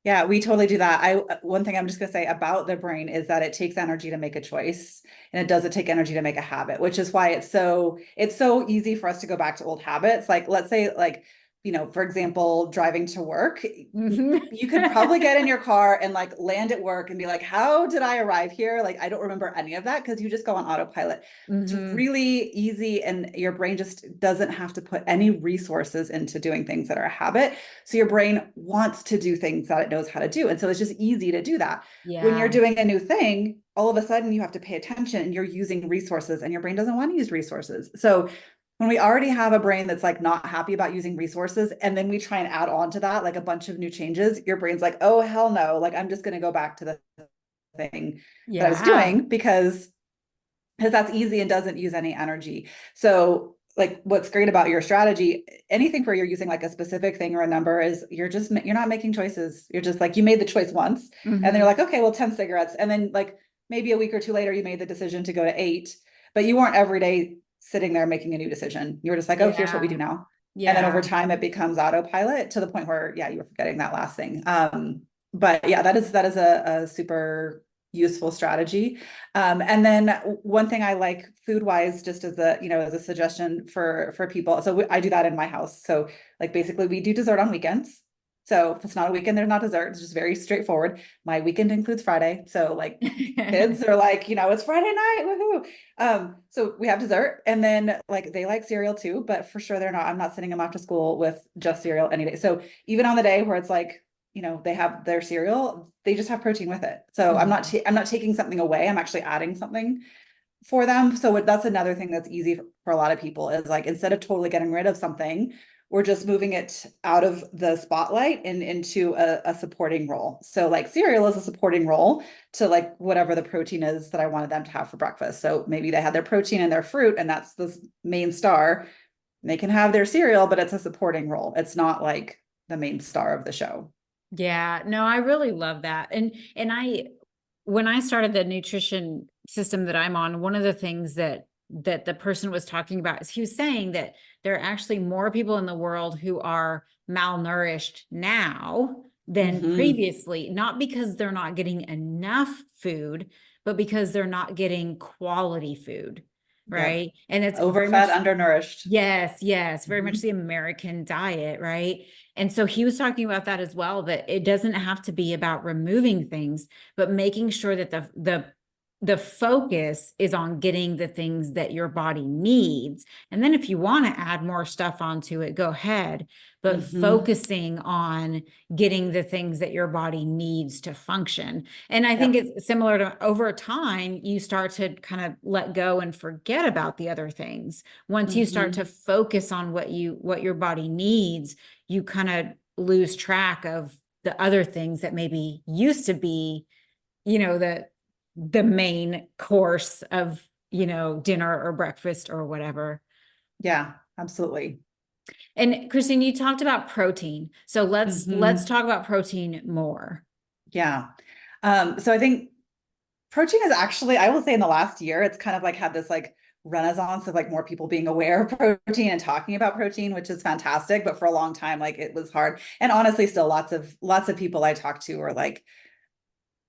Yeah, we totally do that. One thing I'm just gonna say about the brain is that it takes energy to make a choice, and it doesn't take energy to make a habit, which is why it's so easy for us to go back to old habits. Like, let's say, like, for example, driving to work, Mhm. you could probably get in your car and like land at work and be like, how did I arrive here? Like, I don't remember any of that because you just go on autopilot. It's Mhm. really easy, and your brain just doesn't have to put any resources into doing things that are a habit. So your brain wants to do things that it knows how to do. And so it's just easy to do that. When you're Yeah. doing a new thing, all of a sudden you have to pay attention and you're using resources, and your brain doesn't want to use resources. So when we already have a brain that's like not happy about using resources, and then we try and add on to that like a bunch of new changes, your brain's like, oh, hell no, like I'm just going to go back to the thing that I was Yeah. doing because that's easy and doesn't use any energy. So like what's great about your strategy, anything where you're using like a specific thing or a number, is you're not making choices. You're just like, you made the choice once and then you're Mhm. like, okay, well, 10 cigarettes. And then like maybe a week or two later, you made the decision to go to 8, but you weren't every day sitting there making a new decision. You were just like, oh, here's what we do Yeah. now. And then over Yeah. time it becomes autopilot to the point where, yeah, you were forgetting that last thing. But yeah, that is a super useful strategy. And then one thing I like food wise, just as a suggestion for people. So I do that in my house. So like basically we do dessert on weekends. So if it's not a weekend, there's not dessert. It's just very straightforward. My weekend includes Friday. So like kids are like, it's Friday night, woohoo. So we have dessert, and then like they like cereal too, but for sure I'm not sending them off to school with just cereal any day. So even on the day where it's like, they have their cereal, they just have protein with it. So Mhm. I'm not taking something away. I'm actually adding something for them. So that's another thing that's easy for a lot of people, is like, instead of totally getting rid of something, we're just moving it out of the spotlight and into a supporting role. So like cereal is a supporting role to like whatever the protein is that I wanted them to have for breakfast. So maybe they had their protein and their fruit, and that's the main star. They can have their cereal, but it's a supporting role. It's not like the main star of the show. Yeah, no, I really love that. And when I started the nutrition system that I'm on, one of the things that the person was talking about is he was saying that there are actually more people in the world who are malnourished now than Mm-hmm. previously, not because they're not getting enough food, but because they're not getting quality food, Yep. right? And it's very much Overfed, undernourished. yes, yes, very much Mm-hmm. the American diet, right? And so he was talking about that as well, that it doesn't have to be about removing things, but making sure that the focus is on getting the things that your body needs. And then if you want to add more stuff onto it, go ahead, but Mm-hmm. focusing on getting the things that your body needs to function. And I think Yep. it's similar to over time, you start to kind of let go and forget about the other things. Once you start Mm-hmm. to focus on what your body needs, you kind of lose track of the other things that maybe used to be, the main course of, dinner or breakfast or whatever. Yeah, absolutely. And Christine, you talked about protein. So let's Mm-hmm. talk about protein more. Yeah. So I think protein is actually, I will say in the last year, it's kind of like had this like renaissance of like more people being aware of protein and talking about protein, which is fantastic. But for a long time, like it was hard. And honestly, still lots of people I talk to are like,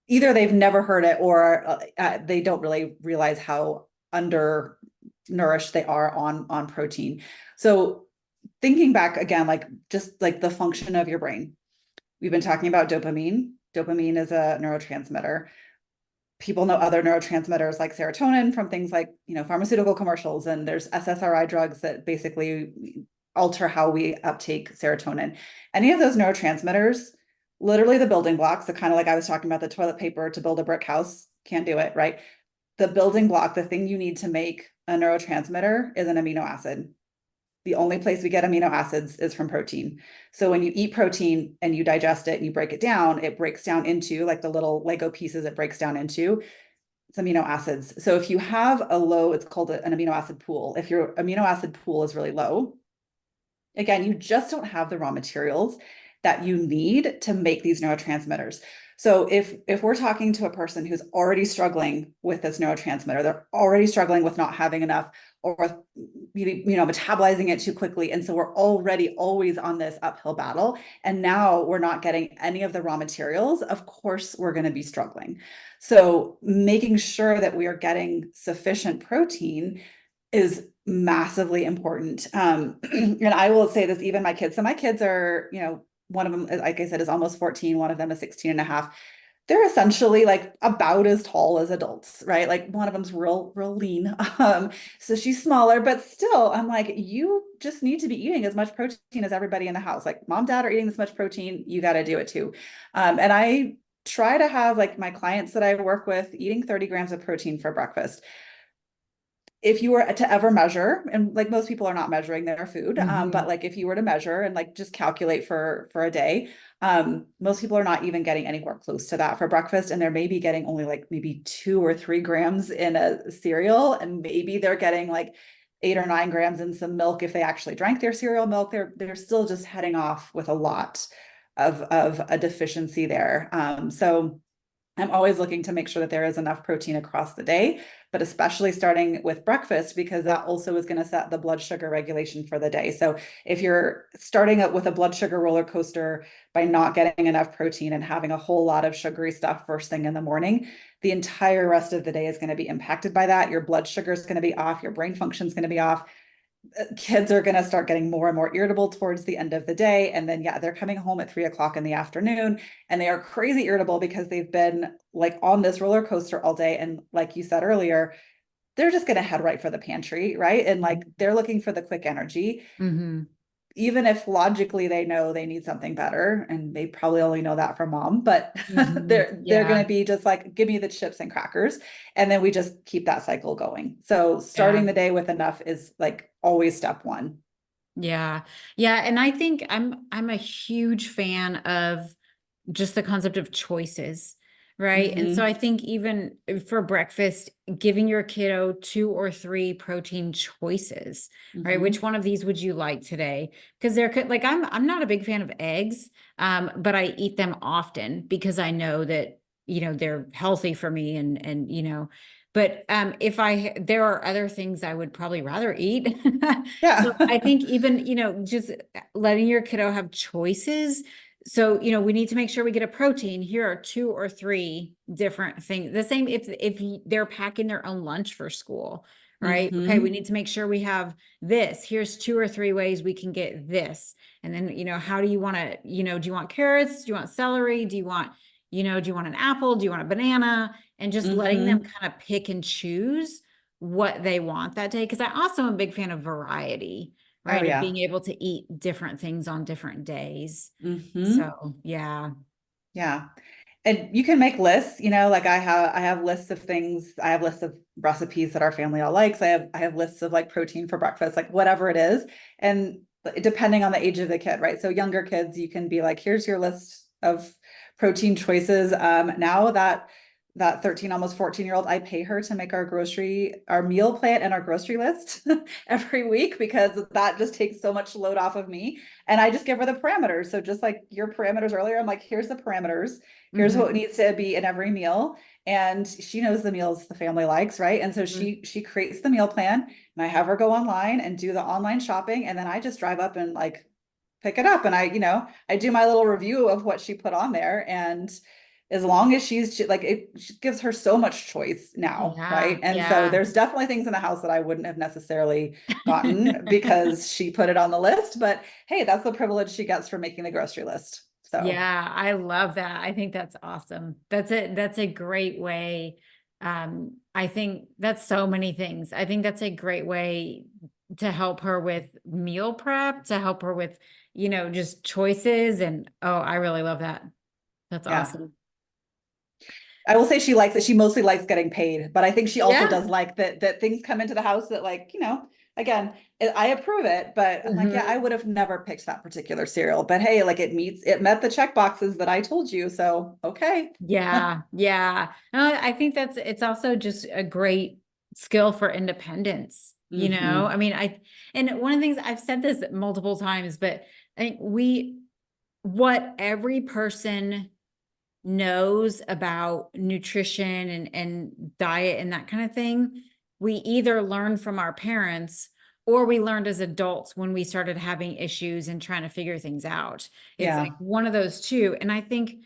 either they've never heard it, or they don't really realize how undernourished they are on protein. So thinking back again, like just like the function of your brain, we've been talking about dopamine. Dopamine is a neurotransmitter. People know other neurotransmitters like serotonin from things like, pharmaceutical commercials, and there's SSRI drugs that basically alter how we uptake serotonin. Any of those neurotransmitters, literally the building blocks, the kind of like I was talking about the toilet paper to build a brick house, can't do it, right? The building block, the thing you need to make a neurotransmitter, is an amino acid. The only place we get amino acids is from protein. So when you eat protein and you digest it and you break it down into like the little Lego pieces it breaks down into. amino acids. So if you have a low, it's called an amino acid pool. If your amino acid pool is really low, again, you just don't have the raw materials that you need to make these neurotransmitters. So if we're talking to a person who's already struggling with this neurotransmitter, they're already struggling with not having enough, or metabolizing it too quickly, and so we're already always on this uphill battle, and now we're not getting any of the raw materials, of course we're going to be struggling. So making sure that we are getting sufficient protein is massively important. And I will say this, even my kids. So my kids are, one of them, like I said, is almost 14. One of them is 16 and a half. They're essentially like about as tall as adults, right? Like one of them's real lean. So she's smaller, but still, I'm like, you just need to be eating as much protein as everybody in the house. Like mom, dad are eating this much protein. You got to do it too. And I try to have like my clients that I work with eating 30 grams of protein for breakfast. If you were to ever measure, and like most people are not measuring their food, but like if you were to measure and like just calculate for a day, most people are not even getting anywhere close to that for breakfast, and they're maybe getting only like maybe 2 or 3 grams in a cereal, and maybe they're getting like 8 or 9 grams in some milk if they actually drank their cereal milk. They're still just heading off with a lot of a deficiency there. So I'm always looking to make sure that there is enough protein across the day, but especially starting with breakfast, because that also is going to set the blood sugar regulation for the day. So if you're starting out with a blood sugar roller coaster by not getting enough protein and having a whole lot of sugary stuff first thing in the morning, the entire rest of the day is going to be impacted by that. Your blood sugar is going to be off, your brain function is going to be off. Kids are going to start getting more and more irritable towards the end of the day. And then, they're coming home at 3 o'clock in the afternoon and they are crazy irritable because they've been like on this roller coaster all day. And like you said earlier, they're just going to head right for the pantry, right? And like they're looking for the quick energy. Even if logically they know they need something better, and they probably only know that from mom, but they're going to be just like, give me the chips and crackers, and then we just keep that cycle going. So starting the day with enough is like always step one. Yeah. Yeah. And I think I'm a huge fan of just the concept of choices, right? And so I think even for breakfast, giving your kiddo 2 or 3 protein choices, right? Which one of these would you like today? Because there could, like, I'm not a big fan of eggs, but I eat them often because I know that, they're healthy for me, and but if there are other things I would probably rather eat. So Yeah. I think even, just letting your kiddo have choices. So, we need to make sure we get a protein. Here are 2 or 3 different things. The same if they're packing their own lunch for school, right? Okay, we need to make sure we have this. Here's 2 or 3 ways we can get this. And then, how do you want to, do you want carrots? Do you want celery? Do you want an apple? Do you want a banana? And just letting them kind of pick and choose what they want that day. Because I also am a big fan of variety, Oh right? Of yeah. being able to eat different things on different days. Mm-hmm. So, yeah. Yeah. And you can make lists, like I have lists of things. I have lists of recipes that our family all likes. I have lists of like protein for breakfast, like whatever it is. And depending on the age of the kid, right? So younger kids, you can be like, here's your list of protein choices. Now that 13, almost 14-year-old, I pay her to make our meal plan and our grocery list every week, because that just takes so much load off of me. And I just give her the parameters. So just like your parameters earlier, I'm like, here's the parameters. Here's what needs to be in every meal. And she knows the meals the family likes, right? And so she creates the meal plan, and I have her go online and do the online shopping. And then I just drive up and like pick it up. And I do my little review of what she put on there. And as long as she's like, it gives her so much choice now, Yeah. right? And so Yeah. there's definitely things in the house that I wouldn't have necessarily gotten because she put it on the list. But hey, that's the privilege she gets for making the grocery list. So Yeah, I love that. I think that's awesome. That's a great way. I think that's so many things. I think that's a great way to help her with meal prep, to help her with, just choices. And oh, I really love that. That's yeah, awesome. I will say she mostly likes getting paid, but I think she also Yeah. does like that things come into the house that like, again, I approve it, but I'm like, yeah, I Mhm. would have never picked that particular cereal. But hey, like it met the check boxes that I told you. So okay. Yeah, yeah. No, I think it's also just a great skill for independence, you know? Hmm. And one of the things I've said this multiple times, but I think what every person knows about nutrition and diet and that kind of thing, we either learn from our parents or we learned as adults when we started having issues and trying to figure things out. It's like Yeah. one of those two. And I think,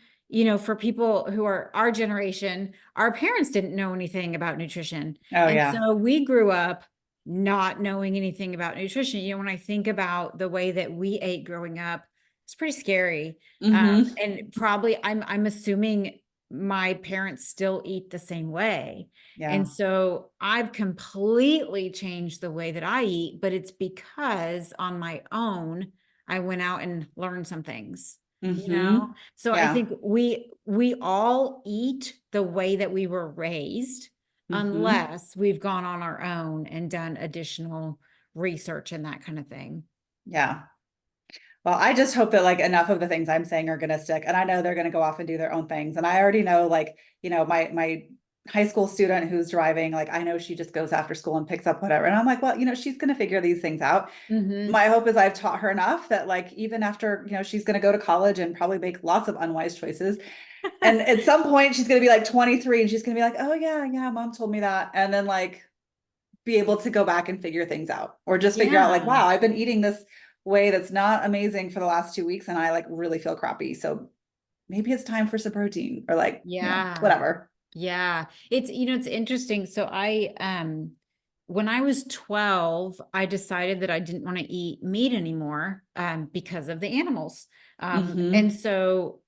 for people who are our generation, our parents didn't know anything about nutrition. Oh And yeah. so we grew up not knowing anything about nutrition. When I think about the way that we ate growing up, it's pretty scary. Hmm. And probably I'm assuming my parents still eat the same way. And Yeah. so I've completely changed the way that I eat, but it's because on my own, I went out and learned some things, you know? Hmm. So I Yeah. think we all eat the way that we were raised, Hmm. unless we've gone on our own and done additional research and that kind of thing. Yeah. Well, I just hope that like enough of the things I'm saying are going to stick. And I know they're going to go off and do their own things. And I already know, like, my high school student who's driving, like, I know she just goes after school and picks up whatever. And I'm like, well, she's going to figure these things out. Hmm. My hope is I've taught her enough that, like, even after, she's going to go to college and probably make lots of unwise choices. And at some point, she's going to be like 23 and she's going to be like, oh, yeah, yeah, mom told me that. And then, like, be able to go back and figure things out, or just figure out like, Yeah. wow, I've been eating this way that's not amazing for the last 2 weeks and I like really feel crappy. So maybe it's time for some protein, or like, Yeah. whatever. Yeah. It's interesting. So when I was 12, I decided that I didn't want to eat meat anymore, because of the animals. And Mm-hmm. so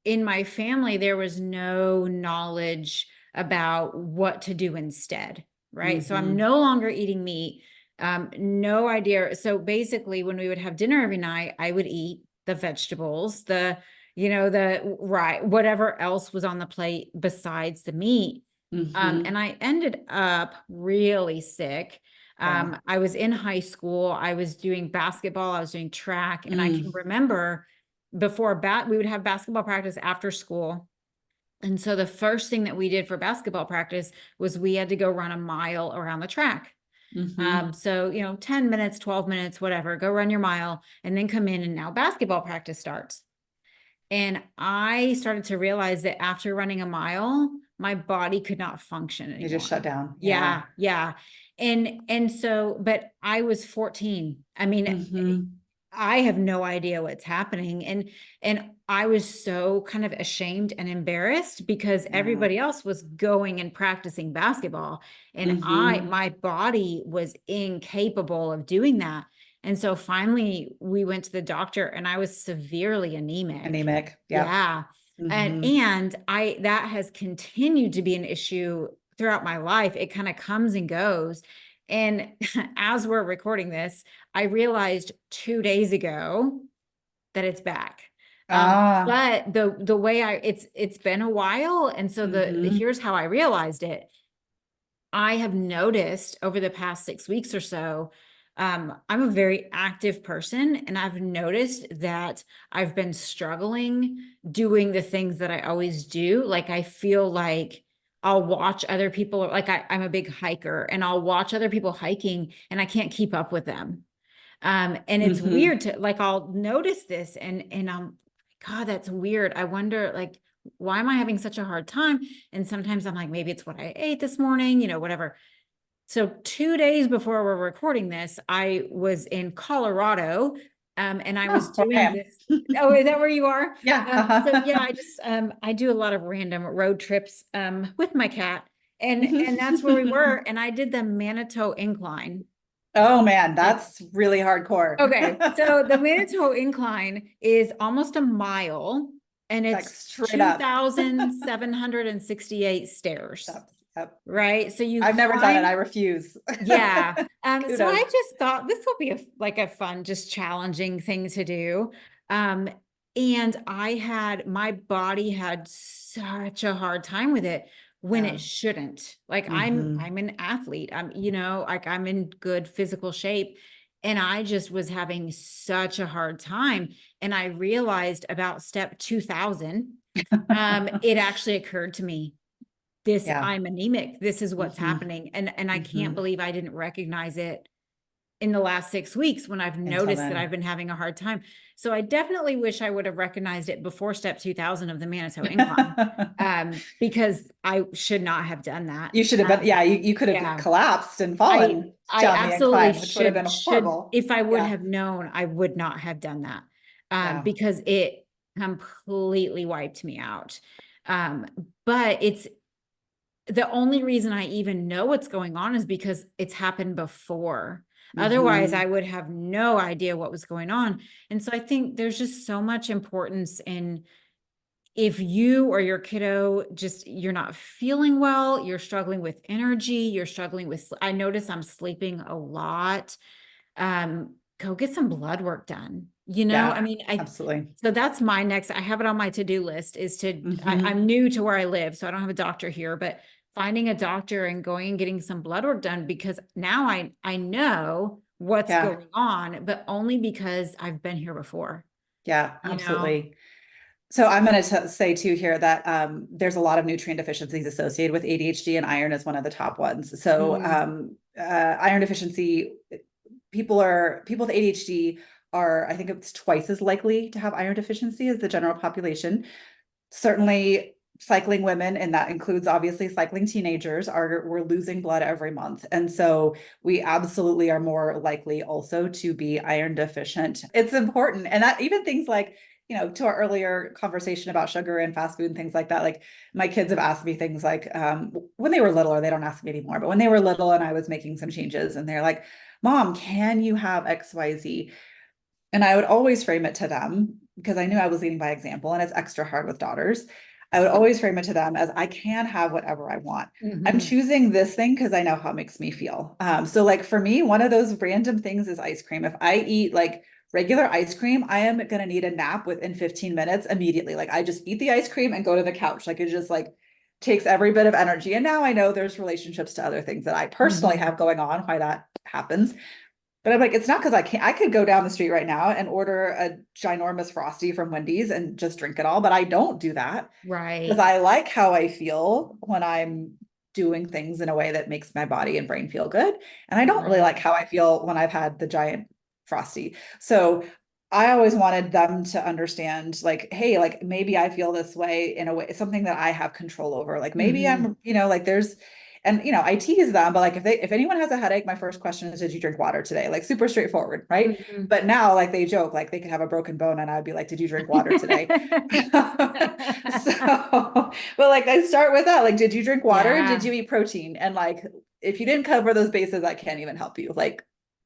in my family, there was no knowledge about what to do instead, right? So I'm Mm-hmm. no longer eating meat. No idea. So basically, when we would have dinner every night, I would eat the vegetables, the right, whatever else was on the plate besides the meat. Mm-hmm. And I ended up really sick. Yeah. I was in high school. I was doing basketball. I was doing track. And I can Mm. remember we would have basketball practice after school. And so the first thing that we did for basketball practice was we had to go run a mile around the track. Mm-hmm. So, 10 minutes, 12 minutes, whatever, go run your mile and then come in and now basketball practice starts. And I started to realize that after running a mile, my body could not function You just shut anymore. down. Yeah. Yeah, yeah. And so, but I was 14. I mean, Mm-hmm. I have no idea what's happening. And I was so kind of ashamed and embarrassed because Yeah. everybody else was going and practicing basketball. And Mm-hmm. my body was incapable of doing that. And so finally we went to the doctor and I was severely anemic. Anemic. Yep. Yeah. And Mm-hmm. and I that has continued to be an issue throughout my life. It kind of comes and goes. And as we're recording this, I realized 2 days ago that it's back. Ah. But the way it's been a while. And so Mm-hmm. here's how I realized it. I have noticed over the past 6 weeks or so, I'm a very active person, and I've noticed that I've been struggling doing the things that I always do. Like, I feel like I'll watch other people, like I'm a big hiker, and I'll watch other people hiking, and I can't keep up with them. And it's Mm-hmm. weird to like, I'll notice this and God, that's weird. I wonder, like, why am I having such a hard time? And sometimes I'm like, maybe it's what I ate this morning, whatever. So 2 days before we're recording this, I was in Colorado, and I was Oh, where I doing am. this. Oh, is that where you are? Yeah. So yeah, I do a lot of random road trips, with my cat, and that's where we were. And I did the Manitou Incline. Oh man, that's really hardcore. Okay, so the Manitou Incline is almost a mile and Like it's straight up. 2,768 stairs, Yep. Yep. right? So you I've never done it. I climb, refuse. yeah. So Kudos. I just thought this will be like a fun, just challenging thing to do. Um, and my body had such a hard time with it. when Yeah. it shouldn't. Like Mm-hmm. I'm an athlete. Like I'm in good physical shape. And I just was having such a hard time. And I realized about step 2000, it actually occurred to me, Yeah. I'm anemic. This is what's Mm-hmm. happening. And I can't Mm-hmm. believe I didn't recognize it in the last 6 weeks when I've Until noticed that I've then. been having a hard time. So I definitely wish I would have recognized it before step 2000 of the Manitou incline, because I should not have done that. You should have been, yeah, you could have Yeah, collapsed and I, fallen I down the absolutely incline, which would have been horrible. if I would Yeah. have known, I would not have done that, Yeah. because it completely wiped me out. Um, but it's, the only reason I even know what's going on is because it's happened before. Otherwise, Mm-hmm. I would have no idea what was going on. And so I think there's just so much importance in, if you or your kiddo just, you're not feeling well, you're struggling with energy, you're struggling with, I notice I'm sleeping a lot. Go get some blood work done. Yeah, I mean, absolutely. so that's my next, I have it on my to-do list, is Mm-hmm. I'm new to where I live, so I don't have a doctor here, but finding a doctor and going and getting some blood work done, because now I know what's Yeah. going on, but only because I've been here before, Yeah, you know? absolutely. So I'm going to say too here that there's a lot of nutrient deficiencies associated with ADHD, and iron is one of the top ones. So Mhm. iron deficiency, people with ADHD are, I think it's twice as likely to have iron deficiency as the general population. Certainly cycling women, and that includes obviously cycling teenagers, we're losing blood every month. And so we absolutely are more likely also to be iron deficient. It's important. And that even things like, to our earlier conversation about sugar and fast food and things like that, like my kids have asked me things like when they were little, or they don't ask me anymore, but when they were little and I was making some changes and they're like, Mom, can you have XYZ? And I would always frame it to them, because I knew I was leading by example, and it's extra hard with daughters. I would always frame it to them as, I can have whatever I want. I'm Mhm. choosing this thing because I know how it makes me feel. So like for me, one of those random things is ice cream. If I eat like regular ice cream, I am going to need a nap within 15 minutes immediately. Like I just eat the ice cream and go to the couch. Like it just like takes every bit of energy. And now I know there's relationships to other things that I personally Mhm. have going on, why that happens. But I'm like, it's not because I can't. I could go down the street right now and order a ginormous Frosty from Wendy's and just drink it all, but I don't do that because Right. I like how I feel when I'm doing things in a way that makes my body and brain feel good. And I don't really Right. like how I feel when I've had the giant Frosty. So I always wanted them to understand, like, hey, like maybe I feel this way in a way, something that I have control over. Like maybe Mhm. like there's, and I tease them, but like if anyone has a headache, my first question is, did you drink water today? Like super straightforward, right? Mhm. But now like they joke, like they could have a broken bone and I'd be like, did you drink water today? So, but like I start with that, like, did you drink water? Did Yeah. you eat protein? And like, if you didn't cover those bases, I can't even help you. Like,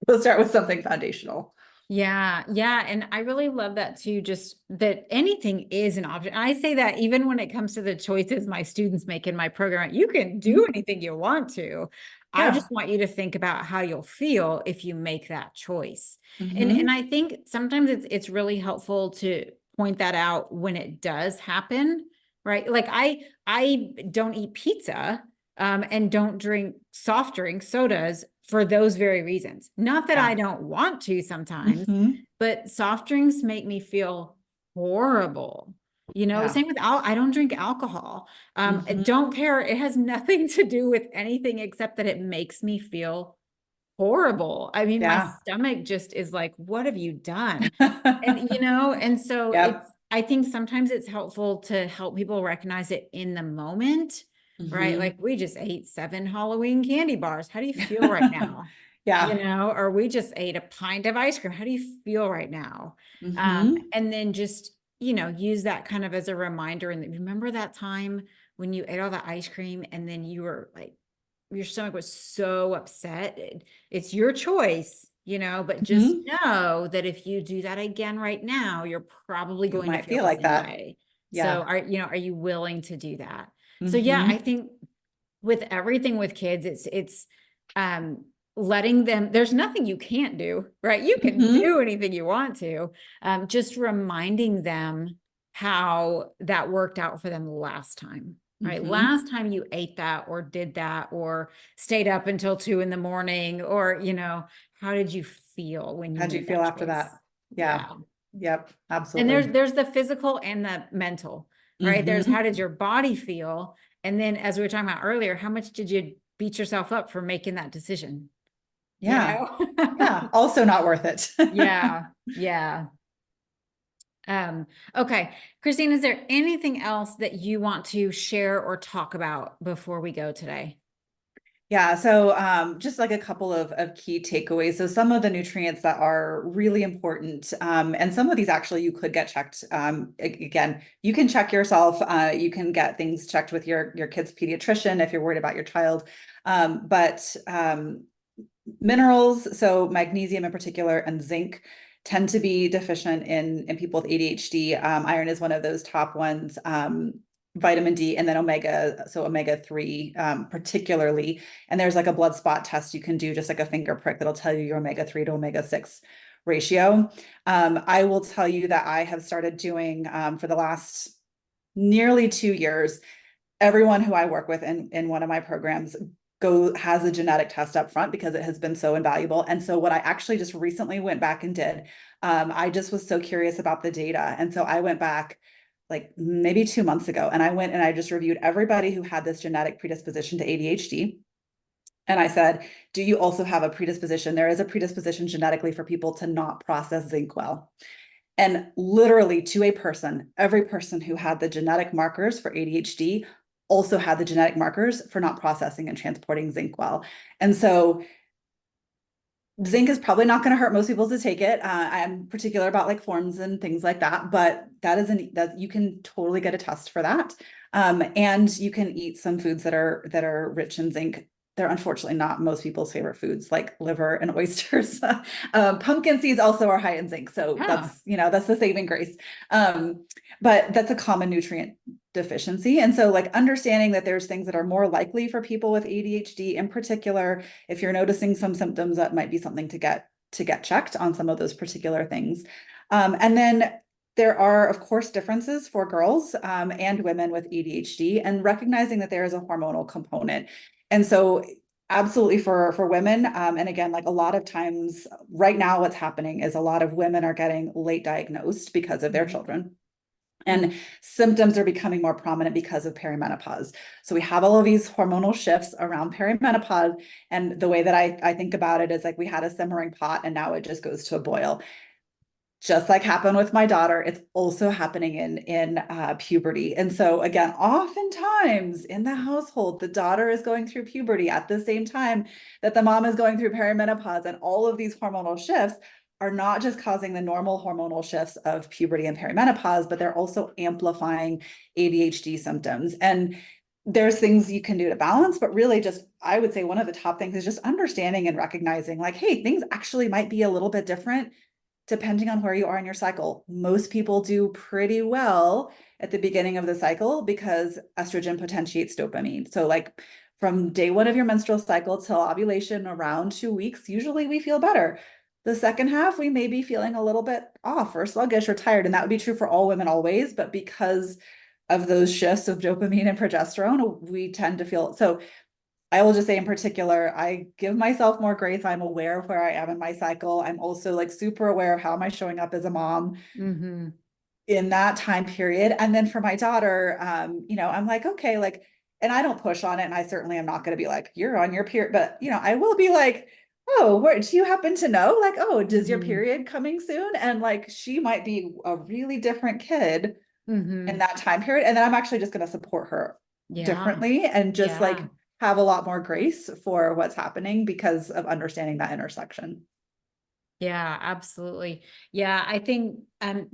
we'll start with something foundational. Yeah, yeah. And I really love that too, just that anything is an option. I say that even when it comes to the choices my students make in my program, you can do Mhm. anything you want to. I just Yeah. want you to think about how you'll feel if you make that choice. And Hmm. I think sometimes it's really helpful to point that out when it does happen, right? Like I don't eat pizza, and don't drink soft drinks, sodas, for those very reasons. Not that I Yeah. don't want to sometimes, Hmm. but soft drinks make me feel horrible. Yeah. Same with I don't drink alcohol. I Hmm. don't care. It has nothing to do with anything except that it makes me feel horrible. I mean, my Yeah. stomach just is like, what have you done? And so Yep. I think sometimes it's helpful to help people recognize it in the moment, right? Hmm. Like we just ate 7 Halloween candy bars. How do you feel right now? Yeah. Or we just ate a pint of ice cream. How do you feel right now? Hmm. And then just, use that kind of as a reminder. And remember that time when you ate all the ice cream and then you were like, your stomach was so upset. It's your choice, but just Hmm. know that if you do that again right now, you're probably You going to might feel feel the like same that. way. So Yeah. are you willing to do that? So yeah, I Hmm. think with everything with kids, it's um letting them, there's nothing you can't do, right? You can Hmm. do anything you want to. Just reminding them how that worked out for them last time. right? Mhm. Last time you ate that or did that or stayed up until 2 in the morning, or, how did you feel when you How'd you made feel that after choice? that? Yeah. Yeah. Yep. And Absolutely. there's the physical and the mental, right? There's how Mhm. did your body feel? And then, as we were talking about earlier, how much did you beat yourself up for making that decision? You Yeah. know? Yeah. Also not worth it. Yeah. Yeah. Okay. Christine, is there anything else that you want to share or talk about before we go today? Yeah, so just like a couple of key takeaways. So some of the nutrients that are really important, and some of these actually you could get checked. Again, you can check yourself. You can get things checked with your kid's pediatrician if you're worried about your child. But minerals, so magnesium in particular, and zinc tend to be deficient in people with ADHD. Iron is one of those top ones. Vitamin D, and then omega, so omega-3 particularly. And there's like a blood spot test you can do, just like a finger prick, that'll tell you your omega-3 to omega-6 ratio. I will tell you that I have started doing for the last nearly 2 years, everyone who I work with in one of my programs has a genetic test up front because it has been so invaluable. And so what I actually just recently went back and did, I just was so curious about the data. And so I went back like maybe 2 months ago, and I went and I just reviewed everybody who had this genetic predisposition to ADHD. And I said, do you also have a predisposition? There is a predisposition genetically for people to not process zinc well. And literally to a person, every person who had the genetic markers for ADHD also had the genetic markers for not processing and transporting zinc well. And so zinc is probably not going to hurt most people to take it. I'm particular about like forms and things like that, but that you can totally get a test for that. And you can eat some foods that are rich in zinc. They're unfortunately not most people's favorite foods, like liver and oysters. Pumpkin seeds also are high in zinc, so Oh. that's the saving grace. But that's a common nutrient deficiency, and so like understanding that there's things that are more likely for people with ADHD in particular. If you're noticing some symptoms, that might be something to get checked on some of those particular things. And then there are, of course, differences for girls and women with ADHD, and recognizing that there is a hormonal component. And so absolutely for women, and again, like a lot of times right now, what's happening is a lot of women are getting late diagnosed because of their Mhm. children. And symptoms are becoming more prominent because of perimenopause. So we have all of these hormonal shifts around perimenopause. And the way that I think about it is like we had a simmering pot and now it just goes to a boil. Just like happened with my daughter, it's also happening in puberty. And so again, oftentimes in the household, the daughter is going through puberty at the same time that the mom is going through perimenopause, and all of these hormonal shifts are not just causing the normal hormonal shifts of puberty and perimenopause, but they're also amplifying ADHD symptoms. And there's things you can do to balance, but really just, I would say one of the top things is just understanding and recognizing like, hey, things actually might be a little bit different depending on where you are in your cycle. Most people do pretty well at the beginning of the cycle because estrogen potentiates dopamine. So like from day one of your menstrual cycle till ovulation, around 2 weeks, usually we feel better. The second half, we may be feeling a little bit off or sluggish or tired. And that would be true for all women always. But because of those shifts of dopamine and progesterone, we tend to feel so. I will just say in particular, I give myself more grace. I'm aware of where I am in my cycle. I'm also like super aware of how am I showing up as a mom Mm-hmm. in that time period. And then for my daughter, I'm like, okay, like, and I don't push on it. And I certainly am not going to be like, you're on your period, but I will be like, oh, where do you happen to know? Like, oh, does your Mm-hmm. period coming soon? And like, she might be a really different kid in Mm-hmm. that time period. And then I'm actually just going to support her Yeah. differently and just Yeah. like have a lot more grace for what's happening because of understanding that intersection. Yeah, absolutely. Yeah, I think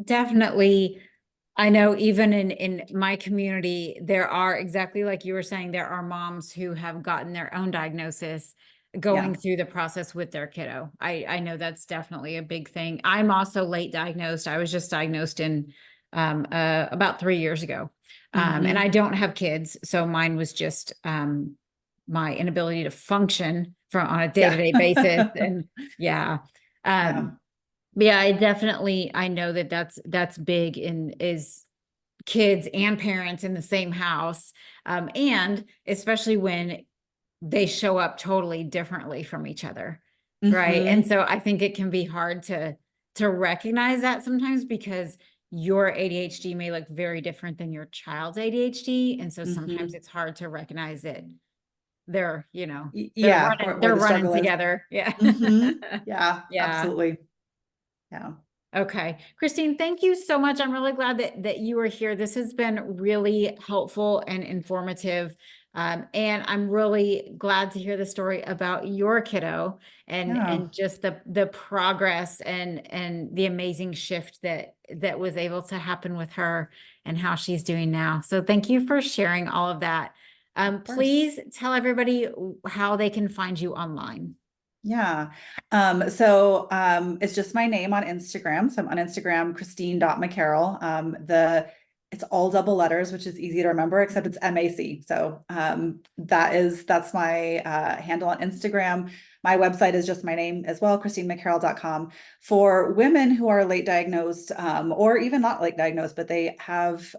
definitely I know even in my community there are, exactly like you were saying, there are moms who have gotten their own diagnosis going Yeah. through the process with their kiddo. I know that's definitely a big thing. I'm also late diagnosed. I was just diagnosed in about 3 years ago. And I Mm-hmm. don't have kids, so mine was just my inability to function on a Yeah. day-to-day basis. And yeah. Yeah. Yeah, I know that that's big, and is kids and parents in the same house. And especially when they show up totally differently from each other. Right. And Mhm. so I think it can be hard to recognize that sometimes, because your ADHD may look very different than your child's ADHD. And so sometimes Mhm. it's hard to recognize it. They're, Yeah, where they're the running struggle is. together. Yeah. Yeah, Yeah. absolutely. Yeah. Okay. Christine, thank you so much. I'm really glad that you are here. This has been really helpful and informative. And I'm really glad to hear the story about your kiddo Yeah. and just the progress and the amazing shift that was able to happen with her and how she's doing now. So thank you for sharing all of that. Of course. Please tell everybody how they can find you online. Yeah. It's just my name on Instagram. So I'm on Instagram, Christine.MacCarroll. It's all double letters, which is easy to remember, except it's MAC. So that's my handle on Instagram. My website is just my name as well, ChristineMacCarroll.com. For women who are late diagnosed, or even not late diagnosed, but they have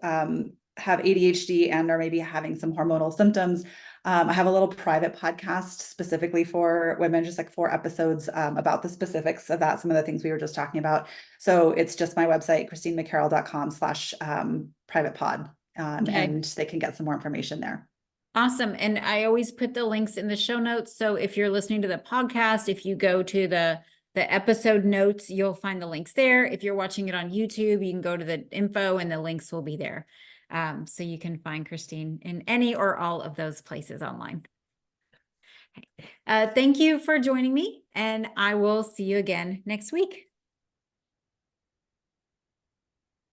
ADHD and are maybe having some hormonal symptoms. I have a little private podcast specifically for women, just like 4 episodes about the specifics of that, some of the things we were just talking about. So it's just my website, ChristineMacCarroll.com/private pod, Okay. and they can get some more information there. Awesome. And I always put the links in the show notes. So if you're listening to the podcast, if you go to the episode notes, you'll find the links there. If you're watching it on YouTube, you can go to the info and the links will be there. So you can find Christine in any or all of those places online. Thank you for joining me, and I will see you again next week.